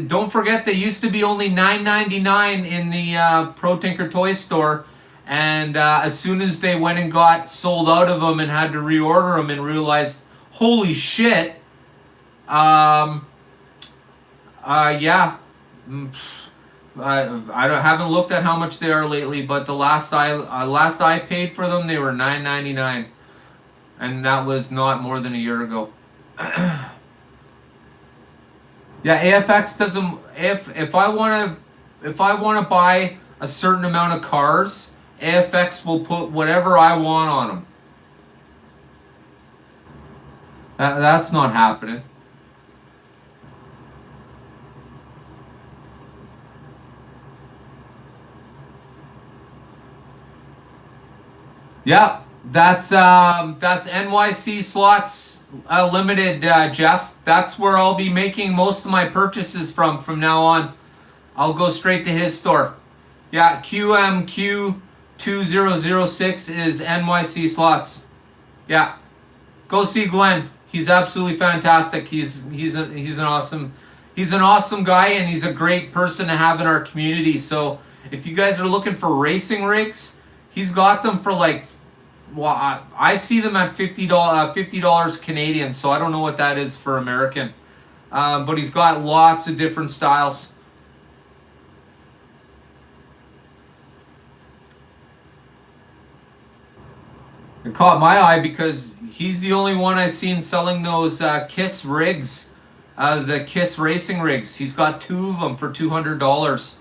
Don't forget, they used to be only $9.99 in the Pro Tinker Toys store, And as soon as they went and got sold out of them and had to reorder them and realized, holy shit, yeah. Haven't looked at how much they are lately, but the last I paid for them, they were $9.99, and that was not more than a year ago. Yeah, AFX doesn't. If I wanna buy a certain amount of cars, AFX will put whatever I want on them. That's not happening. Yeah, that's NYC Slots Limited, Jeff. That's where I'll be making most of my purchases from now on. I'll go straight to his store. Yeah, QMQ2006 is NYC Slots. Yeah, go see Glenn. He's absolutely fantastic. He's an awesome guy, and he's a great person to have in our community. So if you guys are looking for racing rigs, he's got them for like, well, I see them at $50 Canadian. So I don't know what that is for American, but he's got lots of different styles. It caught my eye because he's the only one I've seen selling those KISS rigs, the KISS racing rigs. He's got 2 of them for $200.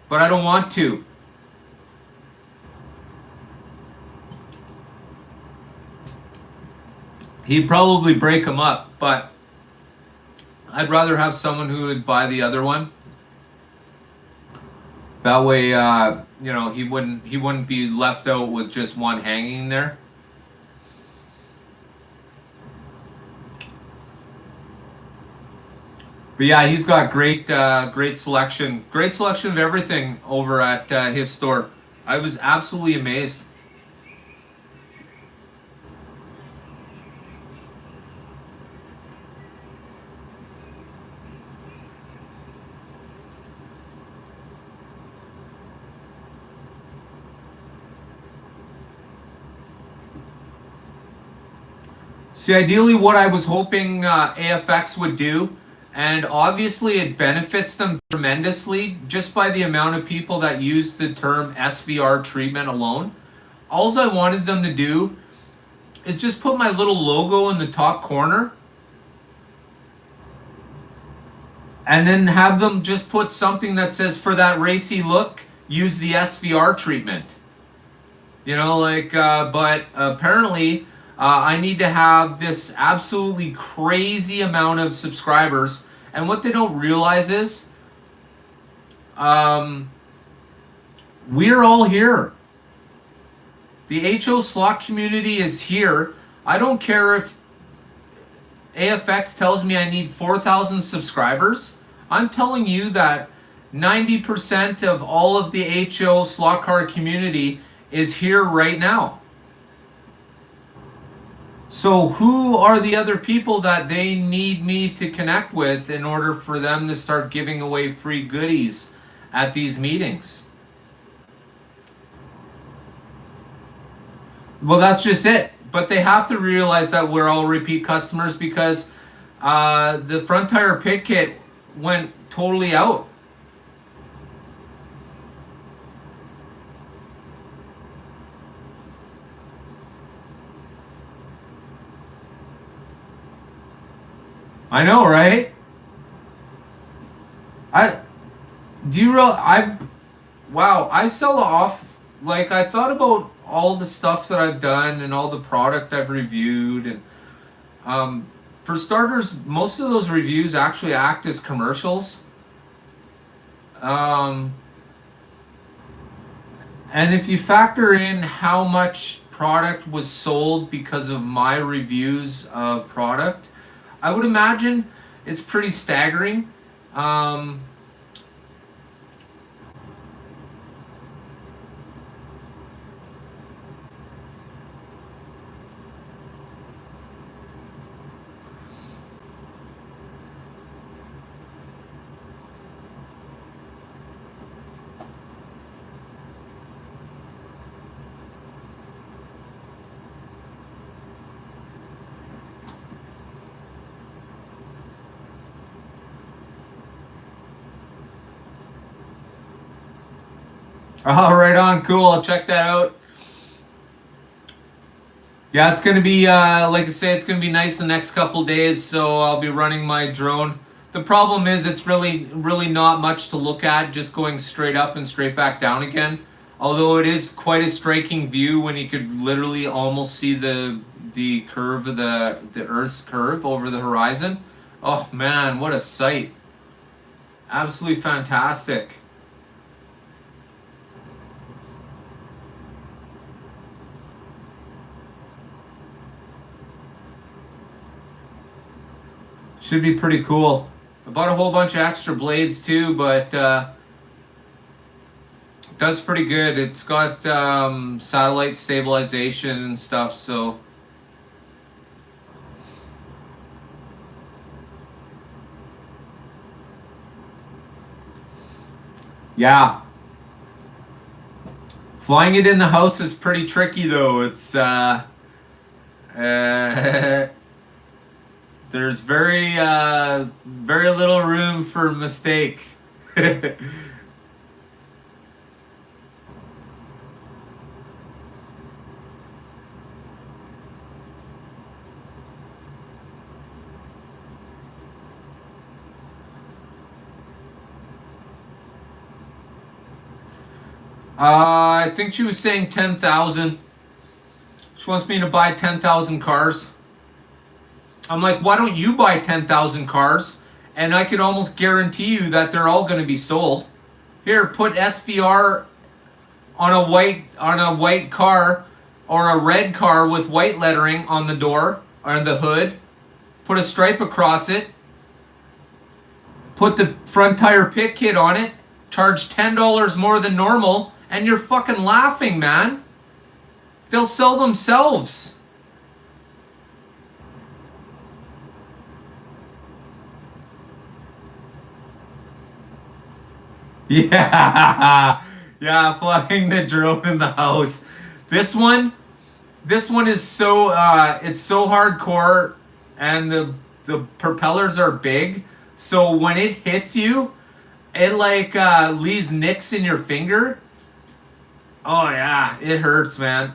But I don't want to. He'd probably break them up, but I'd rather have someone who would buy the other one. That way, he wouldn't be left out with just one hanging there. But yeah, he's got great selection of everything over at his store. I was absolutely amazed. See, ideally what I was hoping AFX would do, and obviously it benefits them tremendously just by the amount of people that use the term SVR treatment alone. All I wanted them to do is just put my little logo in the top corner, and then have them just put something that says, for that racy look, use the SVR treatment. But apparently I need to have this absolutely crazy amount of subscribers. And what they don't realize is, we're all here. The HO slot community is here. I don't care if AFX tells me I need 4,000 subscribers. I'm telling you that 90% of all of the HO slot car community is here right now. So who are the other people that they need me to connect with in order for them to start giving away free goodies at these meetings? Well, that's just it. But they have to realize that we're all repeat customers because the front tire pit kit went totally out. I know, right? I sell off. Like, I thought about all the stuff that I've done and all the product I've reviewed, and for starters, most of those reviews actually act as commercials. And if you factor in how much product was sold because of my reviews of product, I would imagine it's pretty staggering. Oh, right on. Cool. I'll check that out. Yeah, it's gonna be like I say, it's gonna be nice the next couple days. So I'll be running my drone. The problem is, it's really not much to look at, just going straight up and straight back down again. Although it is quite a striking view when you could literally almost see the curve of the Earth's curve over the horizon. Oh man, what a sight! Absolutely fantastic. Should be pretty cool. I bought a whole bunch of extra blades too, but does pretty good. It's got satellite stabilization and stuff, so yeah. Flying it in the house is pretty tricky though. It's there's very little room for mistake. I think she was saying 10,000. She wants me to buy 10,000 cars. I'm like, why don't you buy 10,000 cars? And I could almost guarantee you that they're all going to be sold. Here, put SVR on a white car or a red car with white lettering on the door or the hood. Put a stripe across it. Put the front tire pit kit on it. Charge $10 more than normal. And you're fucking laughing, man. They'll sell themselves. Yeah. Yeah, flying the drone in the house. This one, this one is so it's so hardcore, and the propellers are big. So when it hits you, it like leaves nicks in your finger. Oh yeah, it hurts, man.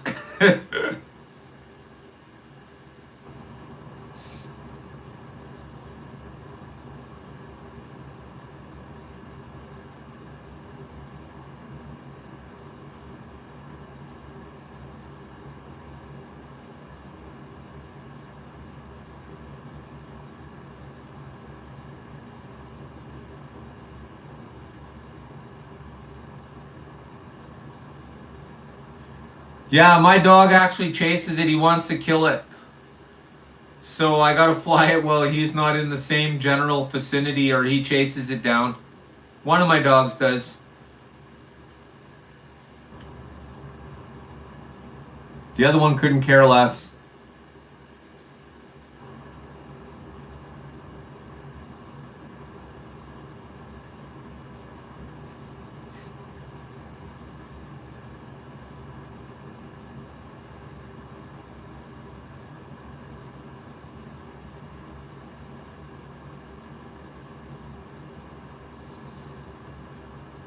Yeah, my dog actually chases it. He wants to kill it. So I gotta fly it while he's not in the same general vicinity, or he chases it down. One of my dogs does. The other one couldn't care less.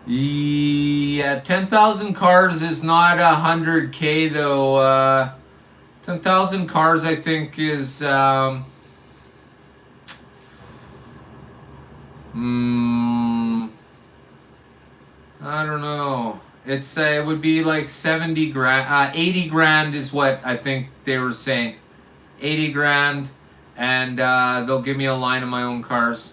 Yeah, 10,000 cars is not 100K though. 10,000 cars I think is mm, I don't know. It would be like 70 grand, 80 grand is what I think they were saying. 80 grand, and they'll give me a line of my own cars.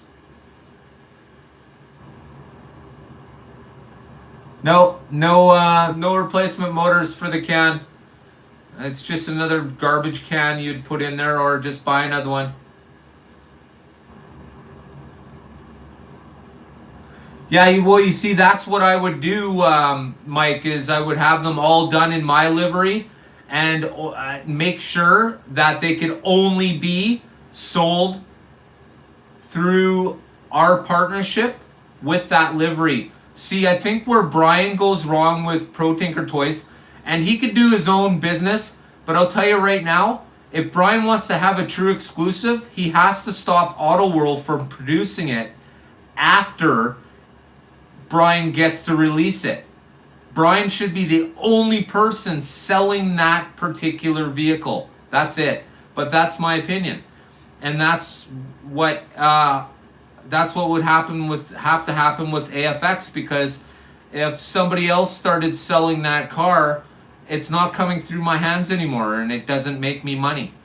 No replacement motors for the can. It's just another garbage can you'd put in there, or just buy another one. Yeah, well, you see, that's what I would do, Mike, is I would have them all done in my livery, and make sure that they could only be sold through our partnership with that livery. See, I think where Brian goes wrong with Pro Tinker Toys, and he could do his own business, but I'll tell you right now, if Brian wants to have a true exclusive, he has to stop Auto World from producing it after Brian gets to release it. Brian should be the only person selling that particular vehicle. That's it. But that's my opinion, and that's what would have to happen with AFX, because if somebody else started selling that car, it's not coming through my hands anymore, and it doesn't make me money.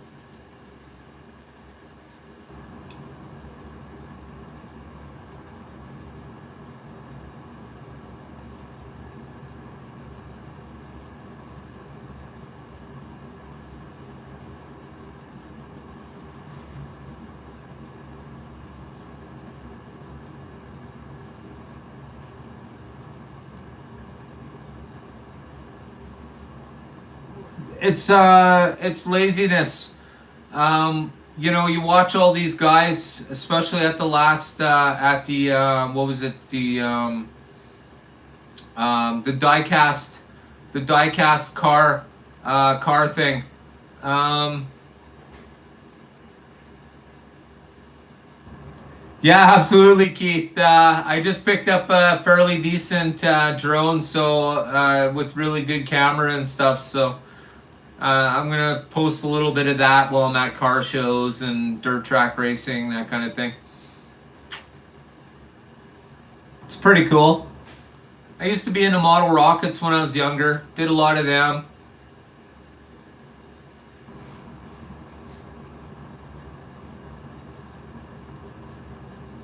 It's laziness. You watch all these guys, especially at the last what was it, the diecast car thing. Yeah, absolutely, Keith. I just picked up a fairly decent drone, so with really good camera and stuff. So I'm gonna post a little bit of that while I'm at car shows and dirt track racing, that kind of thing. It's pretty cool. I used to be into model rockets when I was younger. Did a lot of them.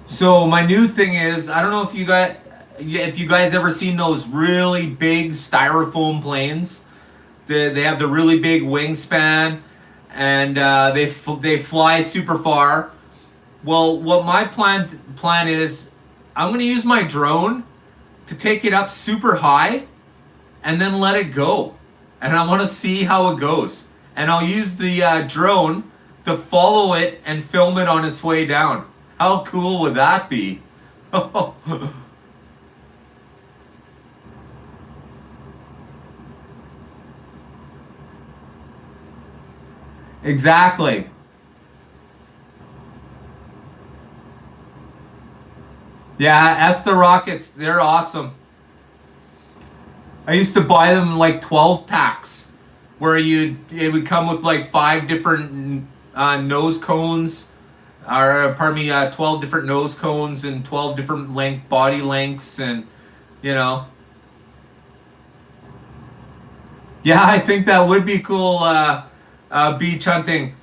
So my new thing is, I don't know if you guys ever seen those really big styrofoam planes. They have the really big wingspan, and they fly super far. Well, what my plan is, I'm going to use my drone to take it up super high, and then let it go. And I want to see how it goes. And I'll use the drone to follow it and film it on its way down. How cool would that be? Exactly. Yeah, Esther rockets, they're awesome. I used to buy them like 12 packs, where it would come with like 5 different nose cones, or pardon me, 12 different nose cones and 12 different body lengths, and you know. Yeah, I think that would be cool. Beach hunting.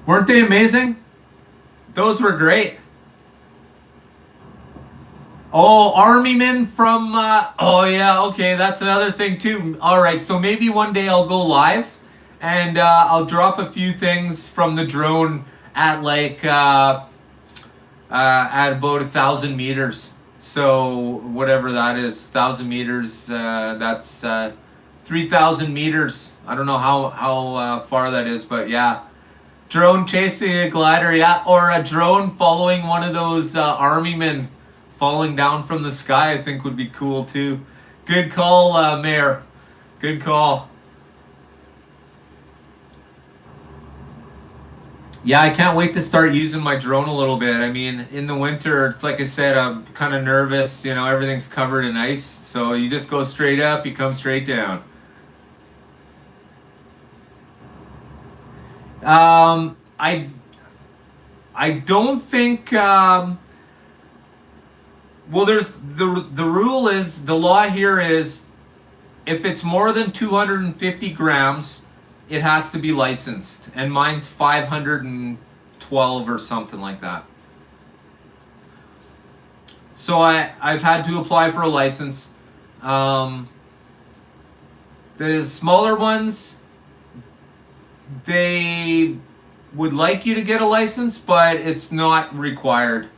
Weren't they amazing? Those were great. Oh, army men from, oh yeah, okay, that's another thing too. All right, so maybe one day I'll go live, and I'll drop a few things from the drone at like, at about 1,000 meters. So whatever that is, 1,000 meters, that's 3,000 meters. I don't know how far that is, but yeah. Drone chasing a glider, yeah, or a drone following one of those army men falling down from the sky, I think would be cool too. Good call, Mayor. Good call. Yeah, I can't wait to start using my drone a little bit. I mean, in the winter, it's like I said, I'm kind of nervous. You know, everything's covered in ice, so you just go straight up, you come straight down. I don't think. Well, there's the rule is, the law here is, if it's more than 250 grams, it has to be licensed, and mine's 512 or something like that. So I've had to apply for a license. The smaller ones, they would like you to get a license, but it's not required.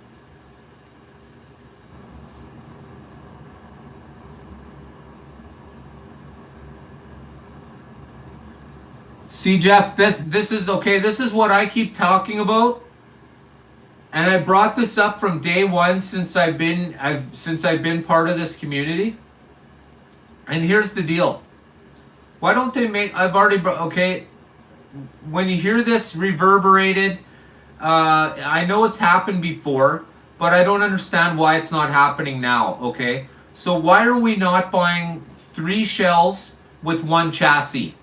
See, Jeff, this is okay. This is what I keep talking about, and I brought this up from day one since I've been part of this community. And here's the deal: why don't they make? Okay. when you hear this reverberated, I know it's happened before, but I don't understand why it's not happening now, okay? So why are we not buying 3 shells with 1 chassis?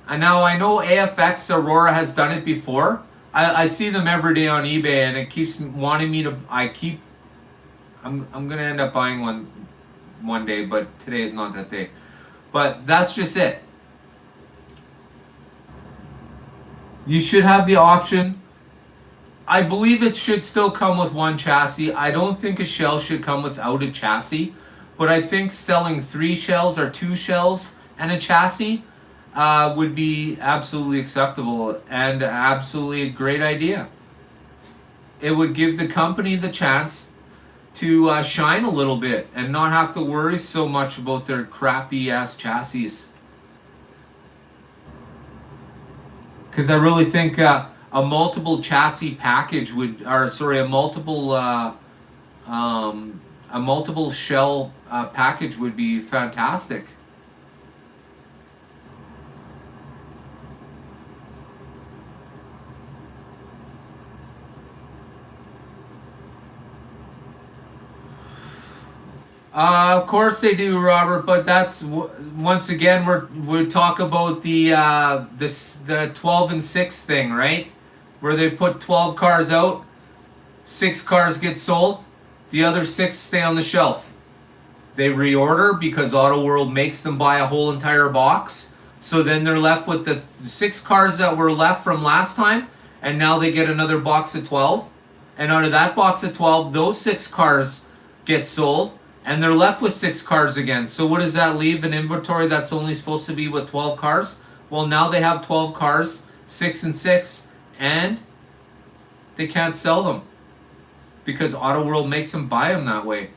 And now I know AFX Aurora has done it before. I see them every day on eBay, and it keeps wanting me to. I'm gonna end up buying one day, but today is not that day. But that's just it. You should have the option. I believe it should still come with 1 chassis. I don't think a shell should come without a chassis, but I think selling 3 shells or 2 shells and a chassis would be absolutely acceptable and absolutely a great idea. It would give the company the chance to shine a little bit and not have to worry so much about their crappy ass chassis. Because I really think a multiple chassis package would, or sorry, a multiple shell package would be fantastic. Of course they do, Robert. But that's once again we talk about the 12 and 6 thing, right? Where they put 12 cars out, 6 cars get sold, the other 6 stay on the shelf. They reorder because Auto World makes them buy a whole entire box. So then they're left with the 6 cars that were left from last time, and now they get another box of 12. And out of that box of 12, those 6 cars get sold. And they're left with 6 cars again. So what does that leave? An inventory that's only supposed to be with 12 cars? Well, now they have 12 cars, 6 and 6, and they can't sell them because Auto World makes them buy them that way.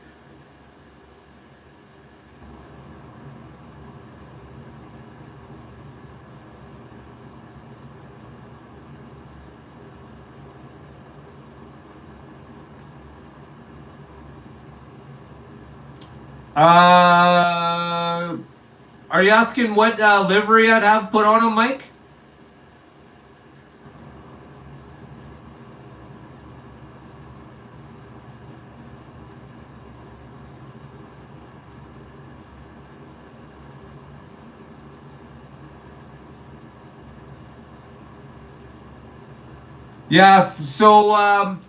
Are you asking what livery I'd have put on him, Mike? Yeah, so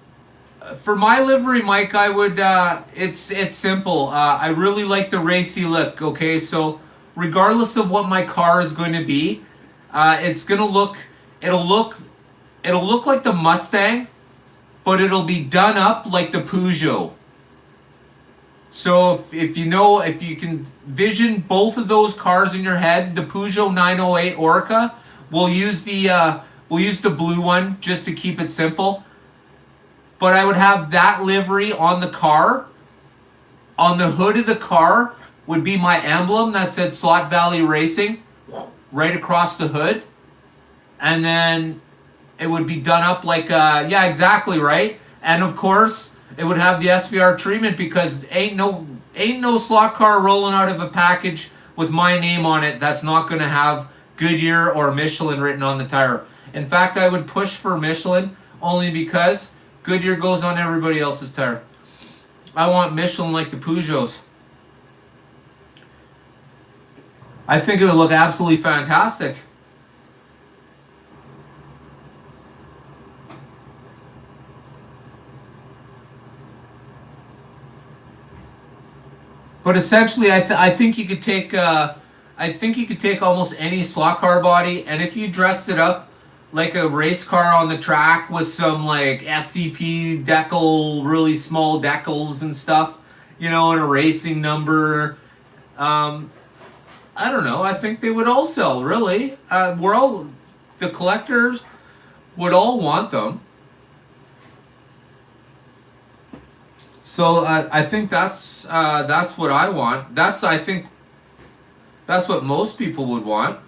for my livery, Mike, I would. It's simple. I really like the racy look. Okay, so regardless of what my car is going to be, it's gonna look. It'll look like the Mustang, but it'll be done up like the Peugeot. So if you can vision both of those cars in your head, the Peugeot 908 Orca, we'll use the blue one just to keep it simple. But I would have that livery on the car. On the hood of the car would be my emblem that said Slot Valley Racing right across the hood. And then it would be done up like, yeah, exactly right. And of course, it would have the SVR treatment because ain't no slot car rolling out of a package with my name on it that's not going to have Goodyear or Michelin written on the tire. In fact, I would push for Michelin only because Goodyear goes on everybody else's tire. I want Michelin like the Peugeots. I think it would look absolutely fantastic. But essentially, I think you could take almost any slot car body, and if you dressed it up like a race car on the track with some like SDP decal, really small decals and stuff, and a racing number. I don't know. I think they would all sell. Really, the collectors would all want them. So I think that's what I want. I think that's what most people would want.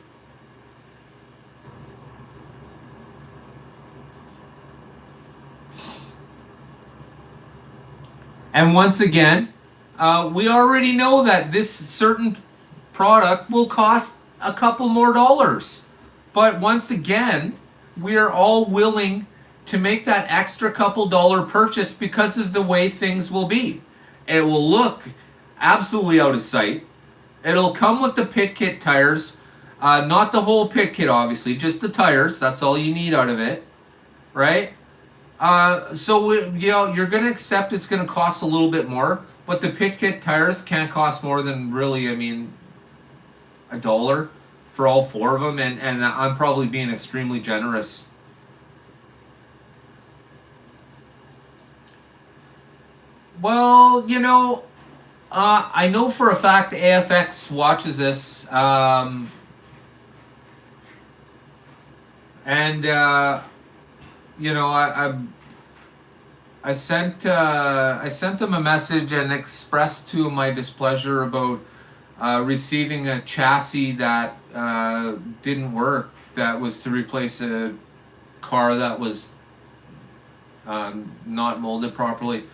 And once again, we already know that this certain product will cost a couple more dollars. But once again, we are all willing to make that extra couple dollar purchase because of the way things will be. It will look absolutely out of sight. It'll come with the pit kit tires. Not the whole pit kit, obviously, just the tires. That's all you need out of it, right? You're going to accept it's going to cost a little bit more, but the pit kit tires can't cost more than really, $1 for all 4 of them, and I'm probably being extremely generous. Well, I know for a fact AFX watches this, I sent them a message and expressed to them my displeasure about receiving a chassis that didn't work. That was to replace a car that was not molded properly.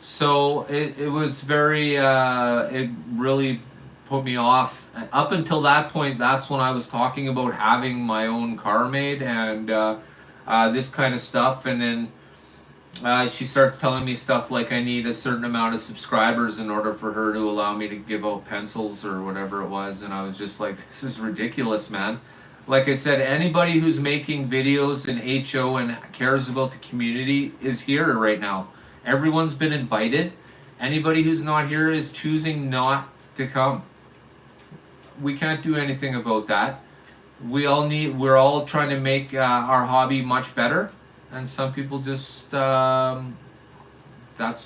So it was very, it really put me off. And up until that point, that's when I was talking about having my own car made and this kind of stuff. And then she starts telling me stuff like I need a certain amount of subscribers in order for her to allow me to give out pencils or whatever it was. And I was just like, this is ridiculous, man. Like I said, anybody who's making videos in HO and cares about the community is here right now. Everyone's been invited. Anybody who's not here is choosing not to come. We can't do anything about that. We're all trying to make our hobby much better, and some people just that's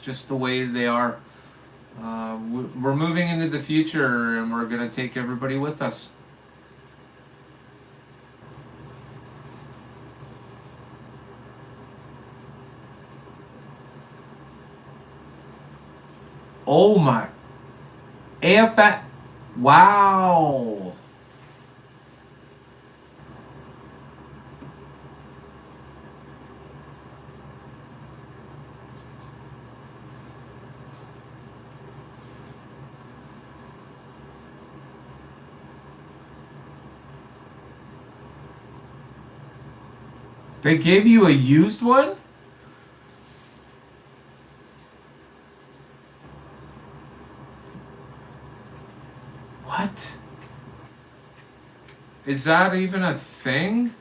just the way they are. We're moving into the future, and we're gonna take everybody with us. Oh my. AFX. Wow. They gave you a used one? What? Is that even a thing?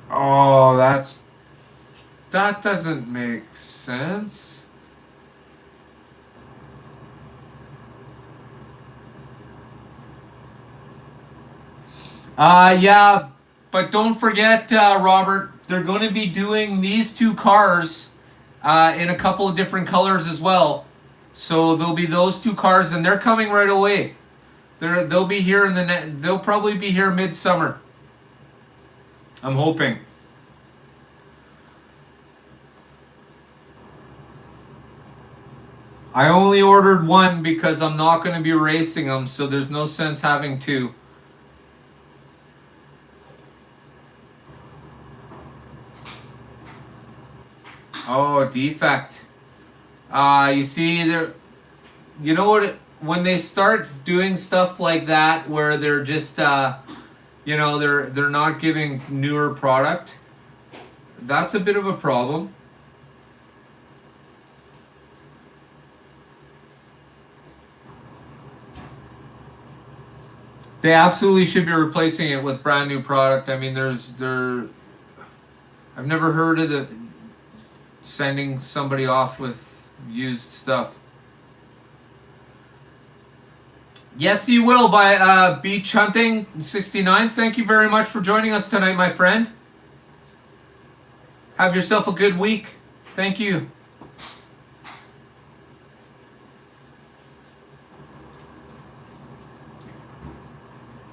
Oh, that doesn't make sense. Yeah, but don't forget, Robert, they're going to be doing these 2 cars in a couple of different colors as well. So there'll be those 2 cars, and they're coming right away. They'll be here they'll probably be here midsummer. I'm hoping. I only ordered 1 because I'm not going to be racing them, so there's no sense having 2. Oh, defect. You see, you know what? When they start doing stuff like that, where they're just, they're not giving newer product, that's a bit of a problem. They absolutely should be replacing it with brand new product. I mean, I've never heard of sending somebody off with used stuff. Yes, you will, by Beach Hunting 69. Thank you very much for joining us tonight, my friend. Have yourself a good week. Thank you.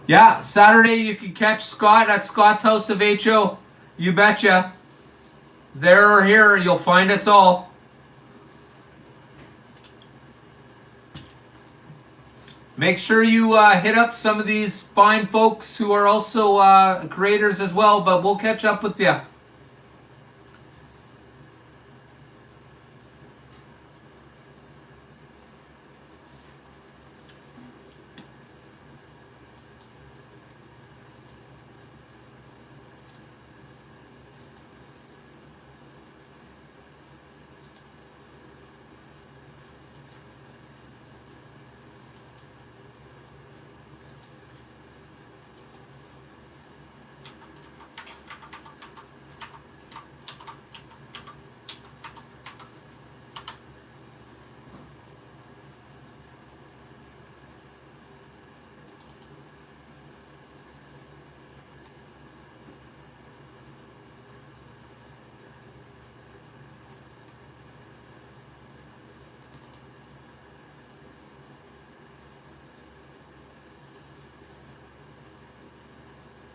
Yeah, Saturday you can catch Scott at Scott's House of HO. You betcha. There or here, you'll find us all. Make sure you hit up some of these fine folks who are also creators as well, but we'll catch up with you.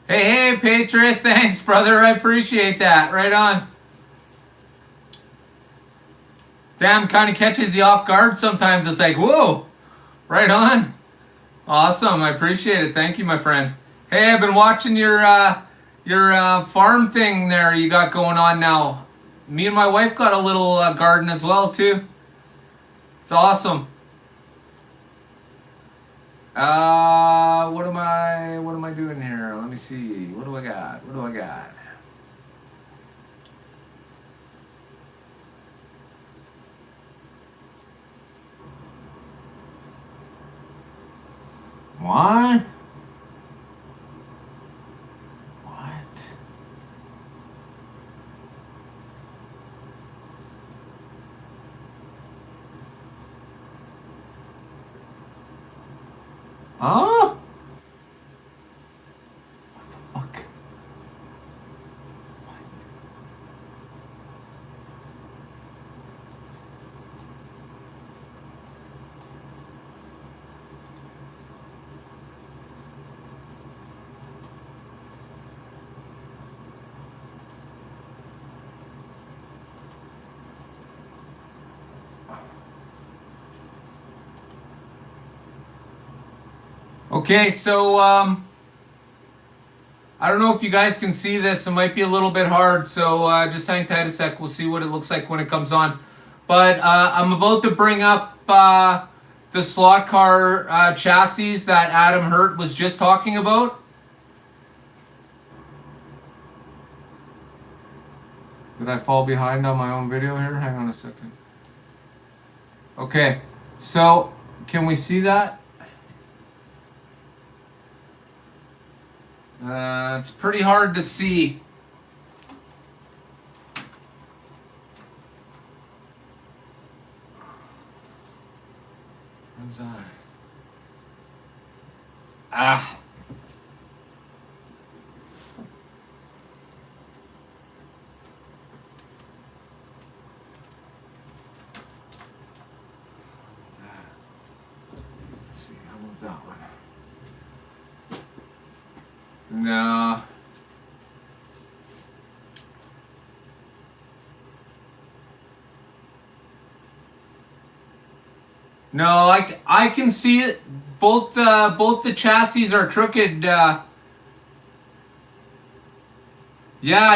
Hey, Patriot. Thanks, brother. I appreciate that. Right on. Damn, kind of catches you off guard sometimes. It's like, whoa, right on. Awesome. I appreciate it. Thank you, my friend. Hey, I've been watching your farm thing there you got going on now. Me and my wife got a little garden as well too. It's awesome. What am I doing here? Let me see. What do I got? What do I got? What? What? Huh? What the fuck? Okay, so I don't know if you guys can see this. It might be a little bit hard, so just hang tight a sec. We'll see what it looks like when it comes on. But I'm about to bring up the slot car chassis that Adam Hurt was just talking about. Did I fall behind on my own video here? Hang on a second. Okay, so can we see that? It's pretty hard to see. What's that? Ah. Let's see, how about that one? No. No, I can see it. Both the chassis are crooked. Yeah,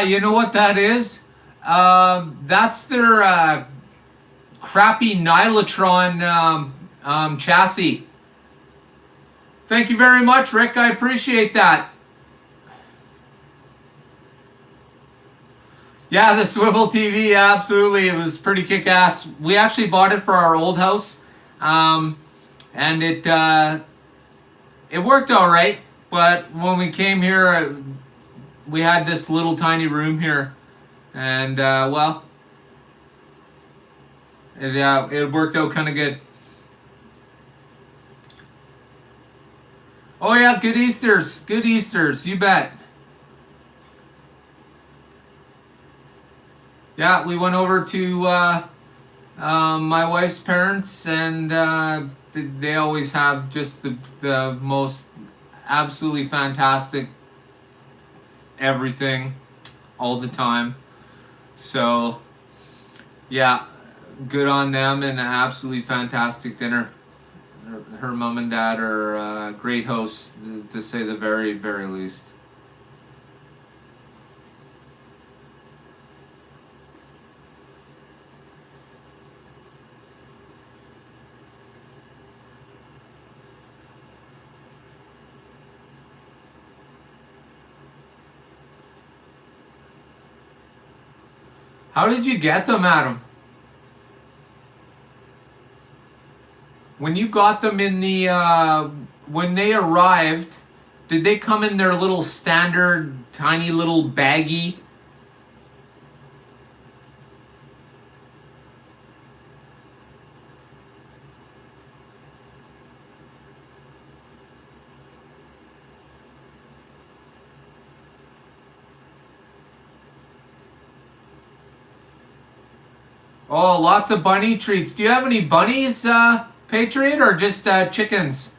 you know what that is? That's their crappy Nylotron chassis. Thank you very much, Rick. I appreciate that. Yeah, the swivel TV, absolutely. It was pretty kick-ass. We actually bought it for our old house. And it worked all right. But when we came here, we had this little tiny room here. And, well, it worked out kind of good. Oh, yeah, good Easters. Good Easters, you bet. Yeah, we went over to my wife's parents, and they always have just the most absolutely fantastic everything all the time. So, yeah, good on them, and an absolutely fantastic dinner. Her mom and dad are great hosts, to say the very, very least. How did you get them, Adam? When you got them in the, when they arrived, did they come in their little standard, tiny little baggie? Oh, lots of bunny treats. Do you have any bunnies, Patriot, or just chickens?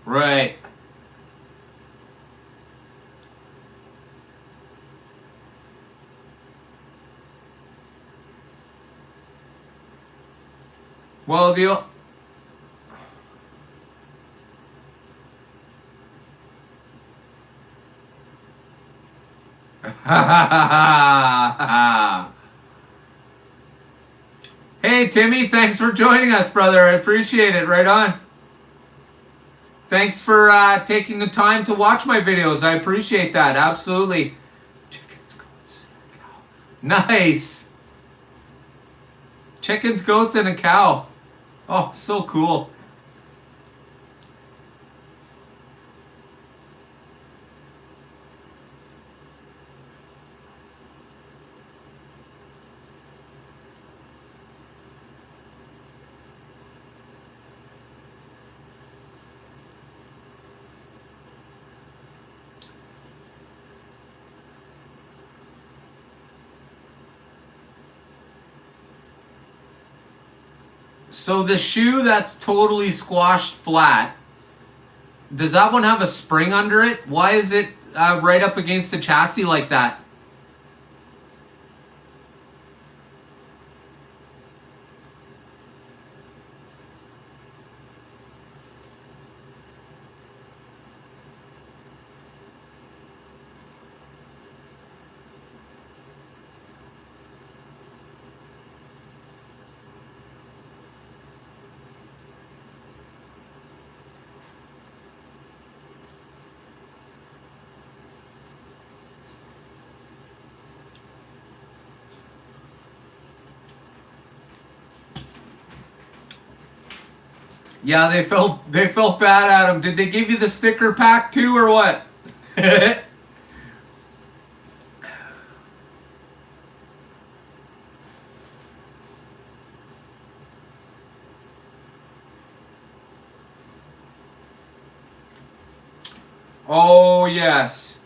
Right. Well, the Hey Timmy, thanks for joining us, brother. I appreciate it. Right on. Thanks for taking the time to watch my videos. I appreciate that. Absolutely. Chickens, goats, cow. Nice. Chickens, goats, and a cow. Oh, so cool. So the shoe that's totally squashed flat, does that one have a spring under it? Why is it right up against the chassis like that? Yeah, they felt bad at him. Did they give you the sticker pack too, or what? Oh yes.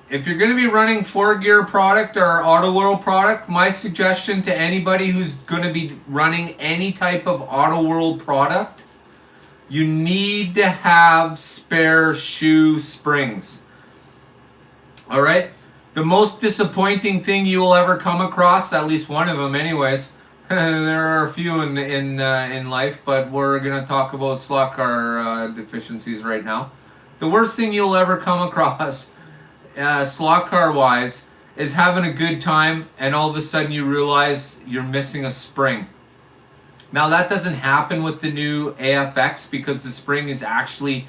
If you're going to be running 4Gear product or Auto World product, my suggestion to anybody who's going to be running any type of Auto World product, you need to have spare shoe springs. All right? The most disappointing thing you will ever come across, at least one of them anyways, there are a few in life, but we're going to talk about slot car deficiencies right now. The worst thing you'll ever come across slot car wise is having a good time and all of a sudden you realize you're missing a spring. Now that doesn't happen with the new AFX because the spring is actually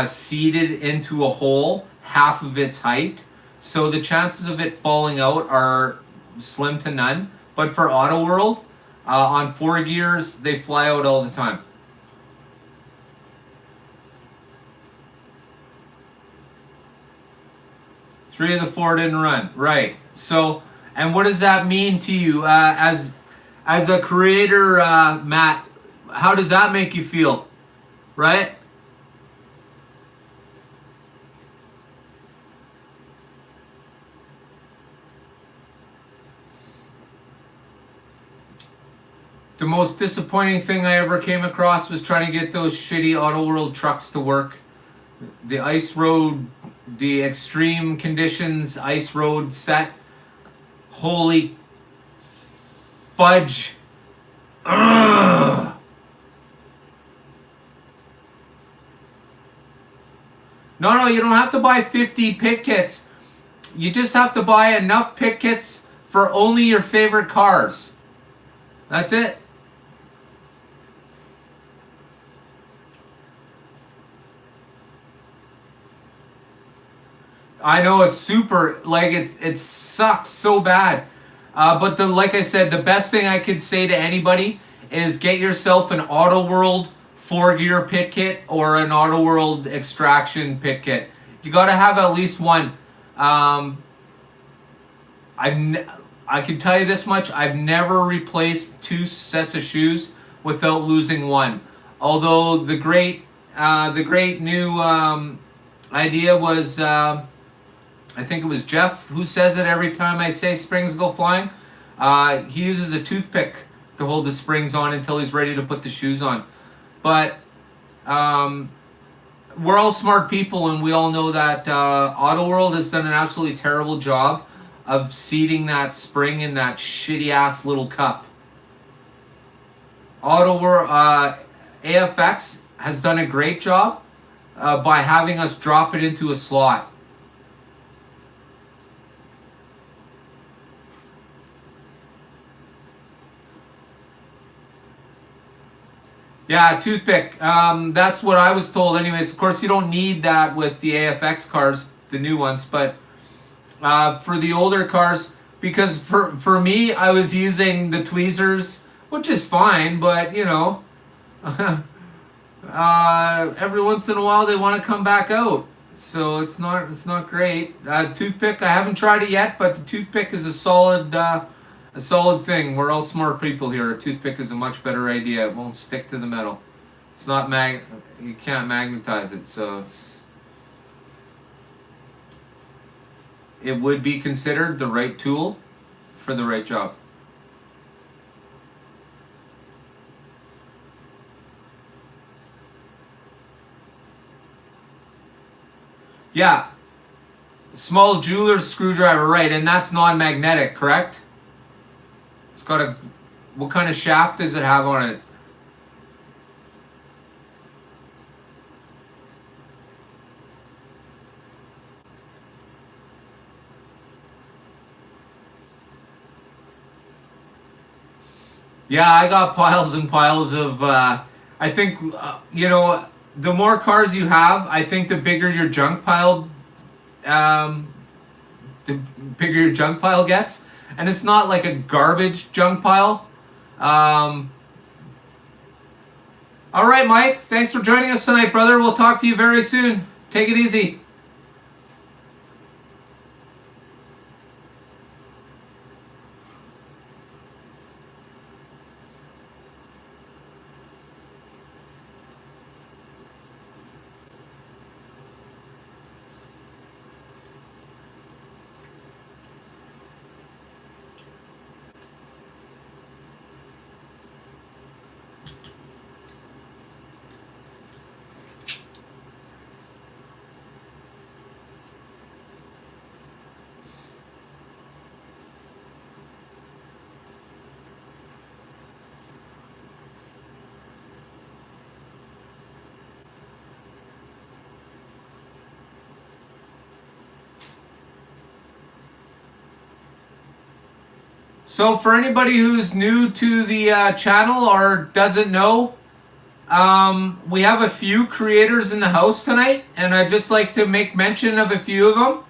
seated into a hole half of its height, so the chances of it falling out are slim to none. But for Auto World, on 4Gears, they fly out all the time. Three of the four didn't run, right? So, and what does that mean to you as a creator, Matt? How does that make you feel, right? The most disappointing thing I ever came across was trying to get those shitty Auto World trucks to work. The ice road, the extreme conditions ice road set. Holy fudge. Ugh. No, you don't have to buy 50 pit kits. You just have to buy enough pit kits for only your favorite cars. That's it. I know it's super, like it sucks so bad. But like I said, the best thing I could say to anybody is get yourself an Auto World 4Gear pit kit or an Auto World extraction pit kit. You got to have at least one. I can tell you this much: I've never replaced two sets of shoes without losing one. Although the great new idea was. I think it was Jeff who says it every time I say springs go flying. He uses a toothpick to hold the springs on until he's ready to put the shoes on. But we're all smart people, and we all know that Auto World has done an absolutely terrible job of seating that spring in that shitty ass little cup. Auto World, AFX has done a great job by having us drop it into a slot. Yeah, toothpick. That's what I was told anyways. Of course, you don't need that with the AFX cars, the new ones, but for the older cars, because for me, I was using the tweezers, which is fine, but you know, every once in a while they want to come back out. So it's not great. Toothpick, I haven't tried it yet, but the toothpick is a solid thing. We're all smart people here. A toothpick is a much better idea. It won't stick to the metal. It's not you can't magnetize it, so it would be considered the right tool for the right job. Yeah. Small jeweler's screwdriver, right, and that's non-magnetic, correct? It's got what kind of shaft does it have on it? Yeah, I got piles and piles of, I think, the more cars you have, I think the bigger your junk pile, gets. And it's not like a garbage junk pile. All right, Mike. Thanks for joining us tonight, brother. We'll talk to you very soon. Take it easy. So for anybody who's new to the channel or doesn't know, we have a few creators in the house tonight, and I'd just like to make mention of a few of them.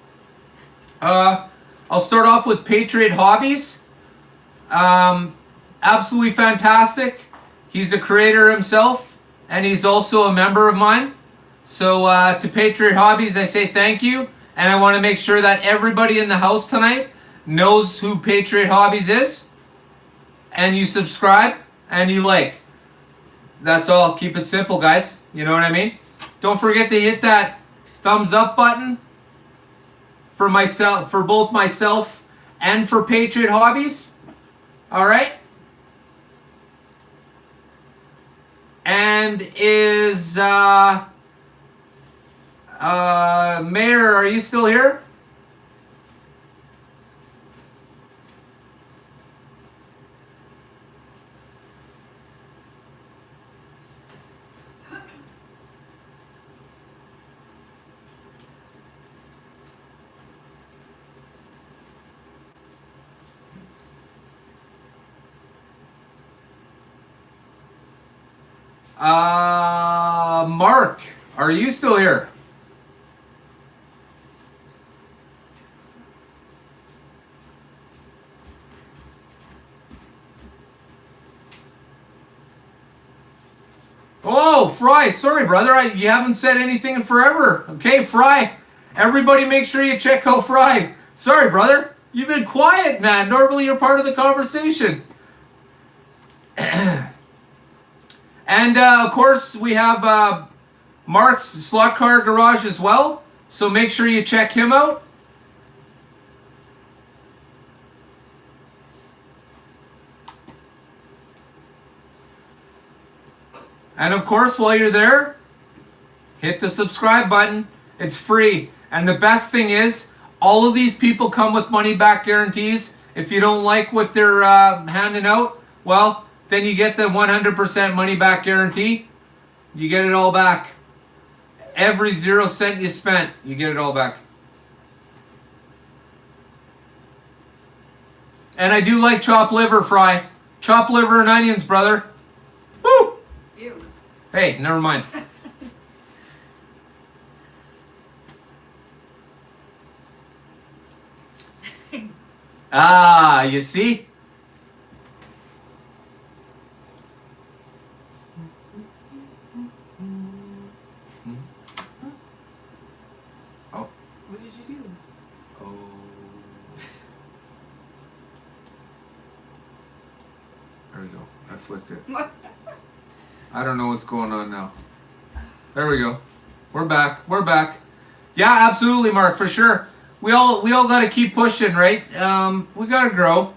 I'll start off with Patriot Hobbies. Absolutely fantastic. He's a creator himself, and he's also a member of mine. So to Patriot Hobbies, I say thank you, and I want to make sure that everybody in the house tonight knows who Patriot Hobbies is, and you subscribe and you like. That's all. Keep it simple, guys. You know what I mean? Don't forget to hit that thumbs up button for both myself and for Patriot Hobbies. All right? And is Mayor, are you still here? Mark, are you still here? Oh, Fry, sorry, brother. You haven't said anything in forever. Okay, Fry. Everybody make sure you check out Fry. Sorry, brother. You've been quiet, man. Normally you're part of the conversation. And, of course, we have Mark's Slot Car Garage as well. So make sure you check him out. And of course, while you're there, hit the subscribe button. It's free. And the best thing is, all of these people come with money back guarantees. If you don't like what they're handing out, well, then you get the 100% money back guarantee. You get it all back. Every 0 cent you spent, you get it all back. And I do like chopped liver fry. Chopped liver and onions, brother. Woo! Ew. Hey, never mind. Ah, you see? Oh. What did you do? Oh. There we go. I flicked it. I don't know what's going on now. There we go. We're back. We're back. Yeah, absolutely, Mark, for sure. We all got to keep pushing, right? We got to grow.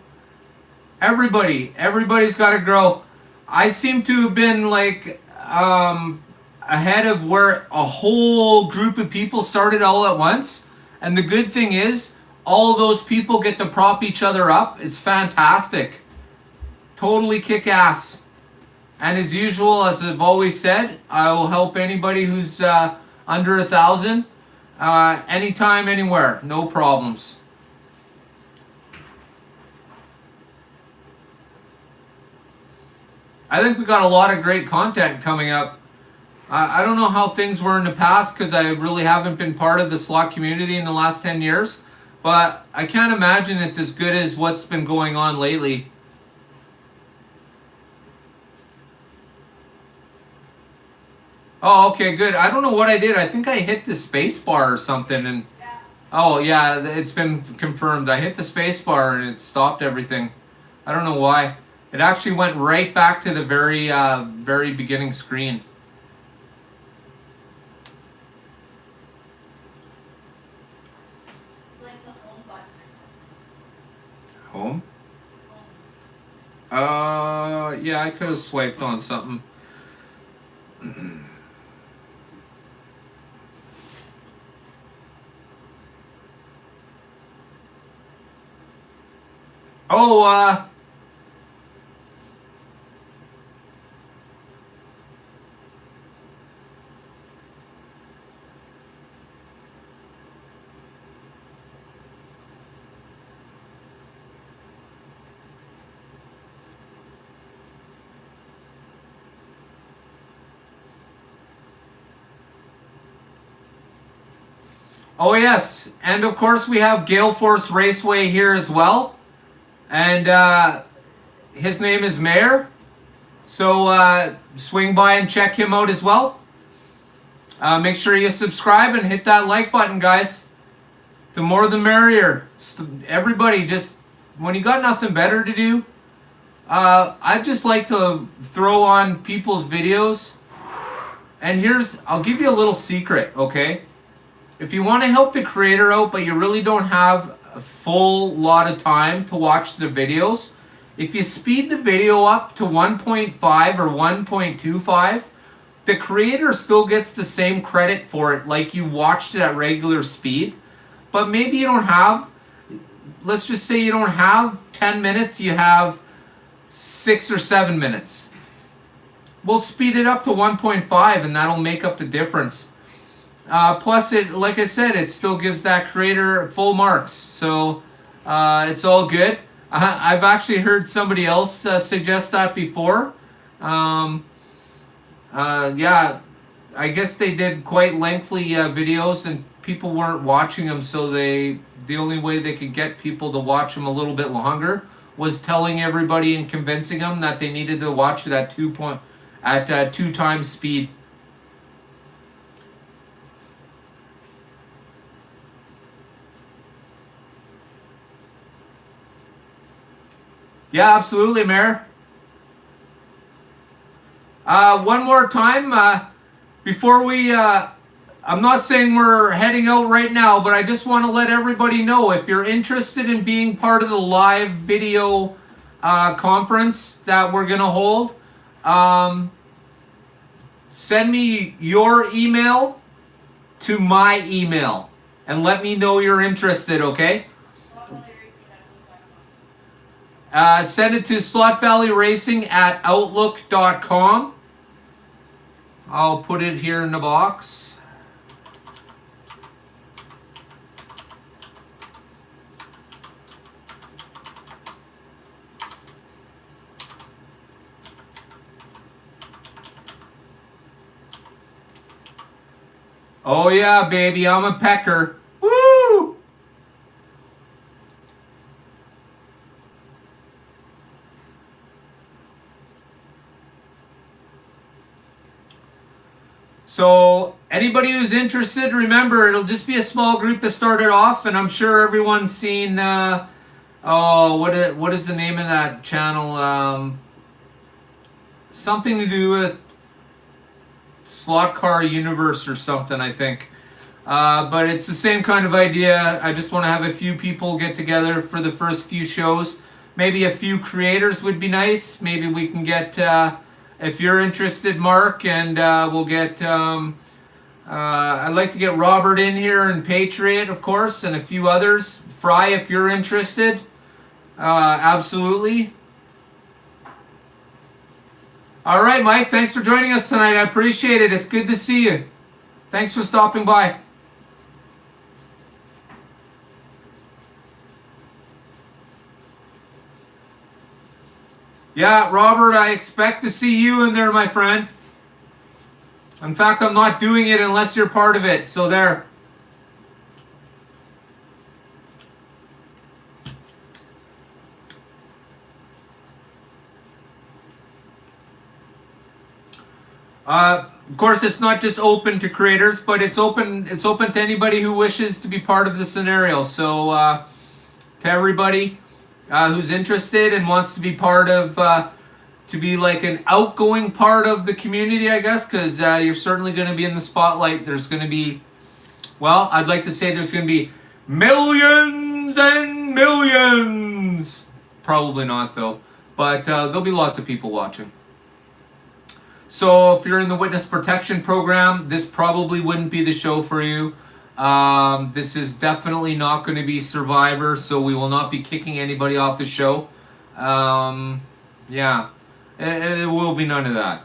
Everybody's got to grow. I seem to have been like ahead of where a whole group of people started all at once. And the good thing is, all those people get to prop each other up. It's fantastic. Totally kick ass. And as usual, as I've always said, I will help anybody who's under 1,000. Anytime, anywhere, no problems. I think we got a lot of great content coming up. I don't know how things were in the past because I really haven't been part of the slot community in the last 10 years. But I can't imagine it's as good as what's been going on lately. Oh, okay, good. I don't know what I did. I think I hit the space bar or something. And oh, yeah, it's been confirmed. I hit the space bar and it stopped everything. I don't know why. It actually went right back to the very beginning screen. Like the home button or Home? Yeah, I could have swiped on something. Oh, oh yes, and of course we have Gale Force Raceway here as well. And his name is Mayor. So swing by and check him out as well. Make sure you subscribe and hit that like button, guys. The more the merrier. Everybody, just when you got nothing better to do, I just like to throw on people's videos. And I'll give you a little secret, okay? If you want to help the creator out, but you really don't have a full lot of time to watch the videos, if you speed the video up to 1.5 or 1.25, the creator still gets the same credit for it like you watched it at regular speed. But maybe you don't have, let's just say you don't have 10 minutes, you have 6 or 7 minutes. We'll speed it up to 1.5 and that'll make up the difference. Plus, it, like I said, it still gives that creator full marks. So it's all good. I've actually heard somebody else suggest that before. Yeah, I guess they did quite lengthy videos and people weren't watching them. So the only way they could get people to watch them a little bit longer was telling everybody and convincing them that they needed to watch it at 2 times speed. Yeah, absolutely, Mayor. One more time, before we, I'm not saying we're heading out right now, but I just want to let everybody know, if you're interested in being part of the live video conference that we're going to hold, send me your email to my email and let me know you're interested, okay? Send it to slotvalley.racing@outlook.com. I'll put it here in the box. Oh yeah, baby, I'm a pecker. Woo! So anybody who's interested, remember it'll just be a small group to start it off, and I'm sure everyone's seen. What is the name of that channel? Something to do with Slot Car Universe or something, I think. But it's the same kind of idea. I just want to have a few people get together for the first few shows. Maybe a few creators would be nice. Maybe we can get, if you're interested, Mark, and we'll get, I'd like to get Robert in here and Patriot, of course, and a few others. Fry, if you're interested. Absolutely. All right, Mike, thanks for joining us tonight. I appreciate it. It's good to see you. Thanks for stopping by. Yeah, Robert, I expect to see you in there, my friend. In fact, I'm not doing it unless you're part of it. So there. Of course, it's not just open to creators, but it's open to anybody who wishes to be part of the scenario. So to everybody who's interested and wants to be part of, to be like an outgoing part of the community, I guess, because you're certainly going to be in the spotlight. There's going to be, well, I'd like to say there's going to be millions and millions. Probably not, though. But there'll be lots of people watching. So if you're in the witness protection program, this probably wouldn't be the show for you. This is definitely not going to be Survivor, so we will not be kicking anybody off the show. Yeah, it will be none of that.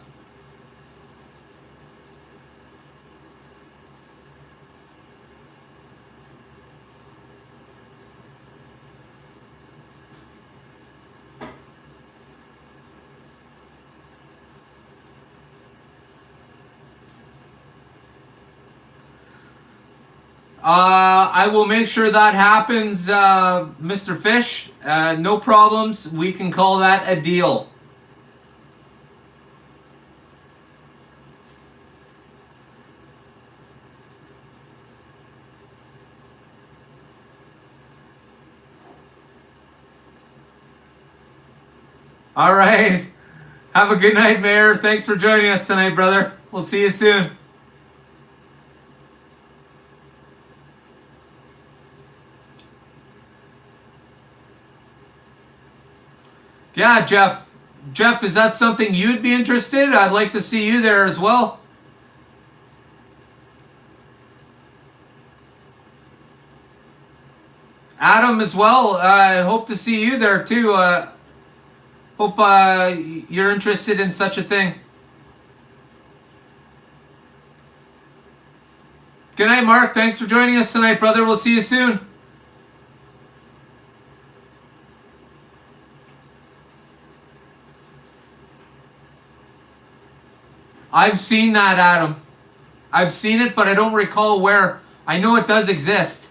I will make sure that happens, Mr. Fish. No problems. We can call that a deal. All right. Have a good night, Mayor. Thanks for joining us tonight, brother. We'll see you soon. Yeah, Jeff. Jeff, is that something you'd be interested? I'd like to see you there as well. Adam as well. I hope to see you there too. Hope you're interested in such a thing. Good night, Mark. Thanks for joining us tonight, brother. We'll see you soon. I've seen that, Adam. I've seen it, but I don't recall where. I know it does exist.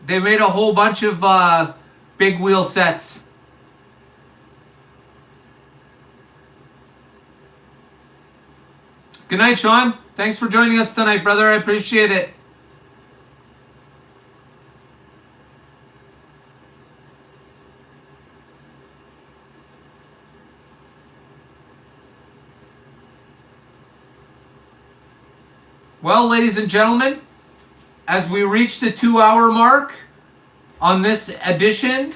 They made a whole bunch of big wheel sets. Good night, Sean. Thanks for joining us tonight, brother. I appreciate it. Well, ladies and gentlemen, as we reach the 2-hour mark on this edition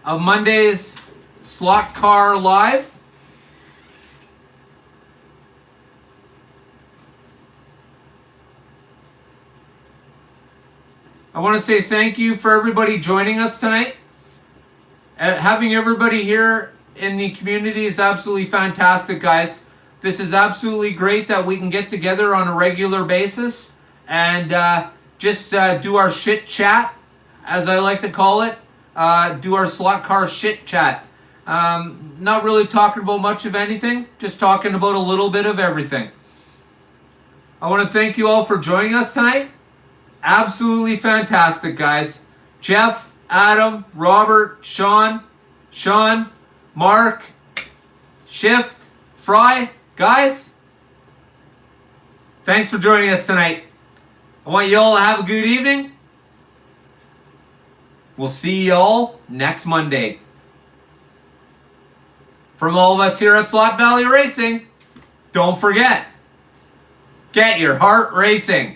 of Monday's Slot Car Live, I want to say thank you for everybody joining us tonight. Having everybody here in the community is absolutely fantastic, guys. This is absolutely great that we can get together on a regular basis and just do our shit chat, as I like to call it. Do our slot car shit chat. Not really talking about much of anything, just talking about a little bit of everything. I want to thank you all for joining us tonight. Absolutely fantastic, guys. Jeff, Adam, Robert, Sean, Mark, Shift, Fry, guys, thanks for joining us tonight. I want you all to have a good evening. We'll see you all next Monday. From all of us here at Slot Valley Racing, don't forget, get your heart racing.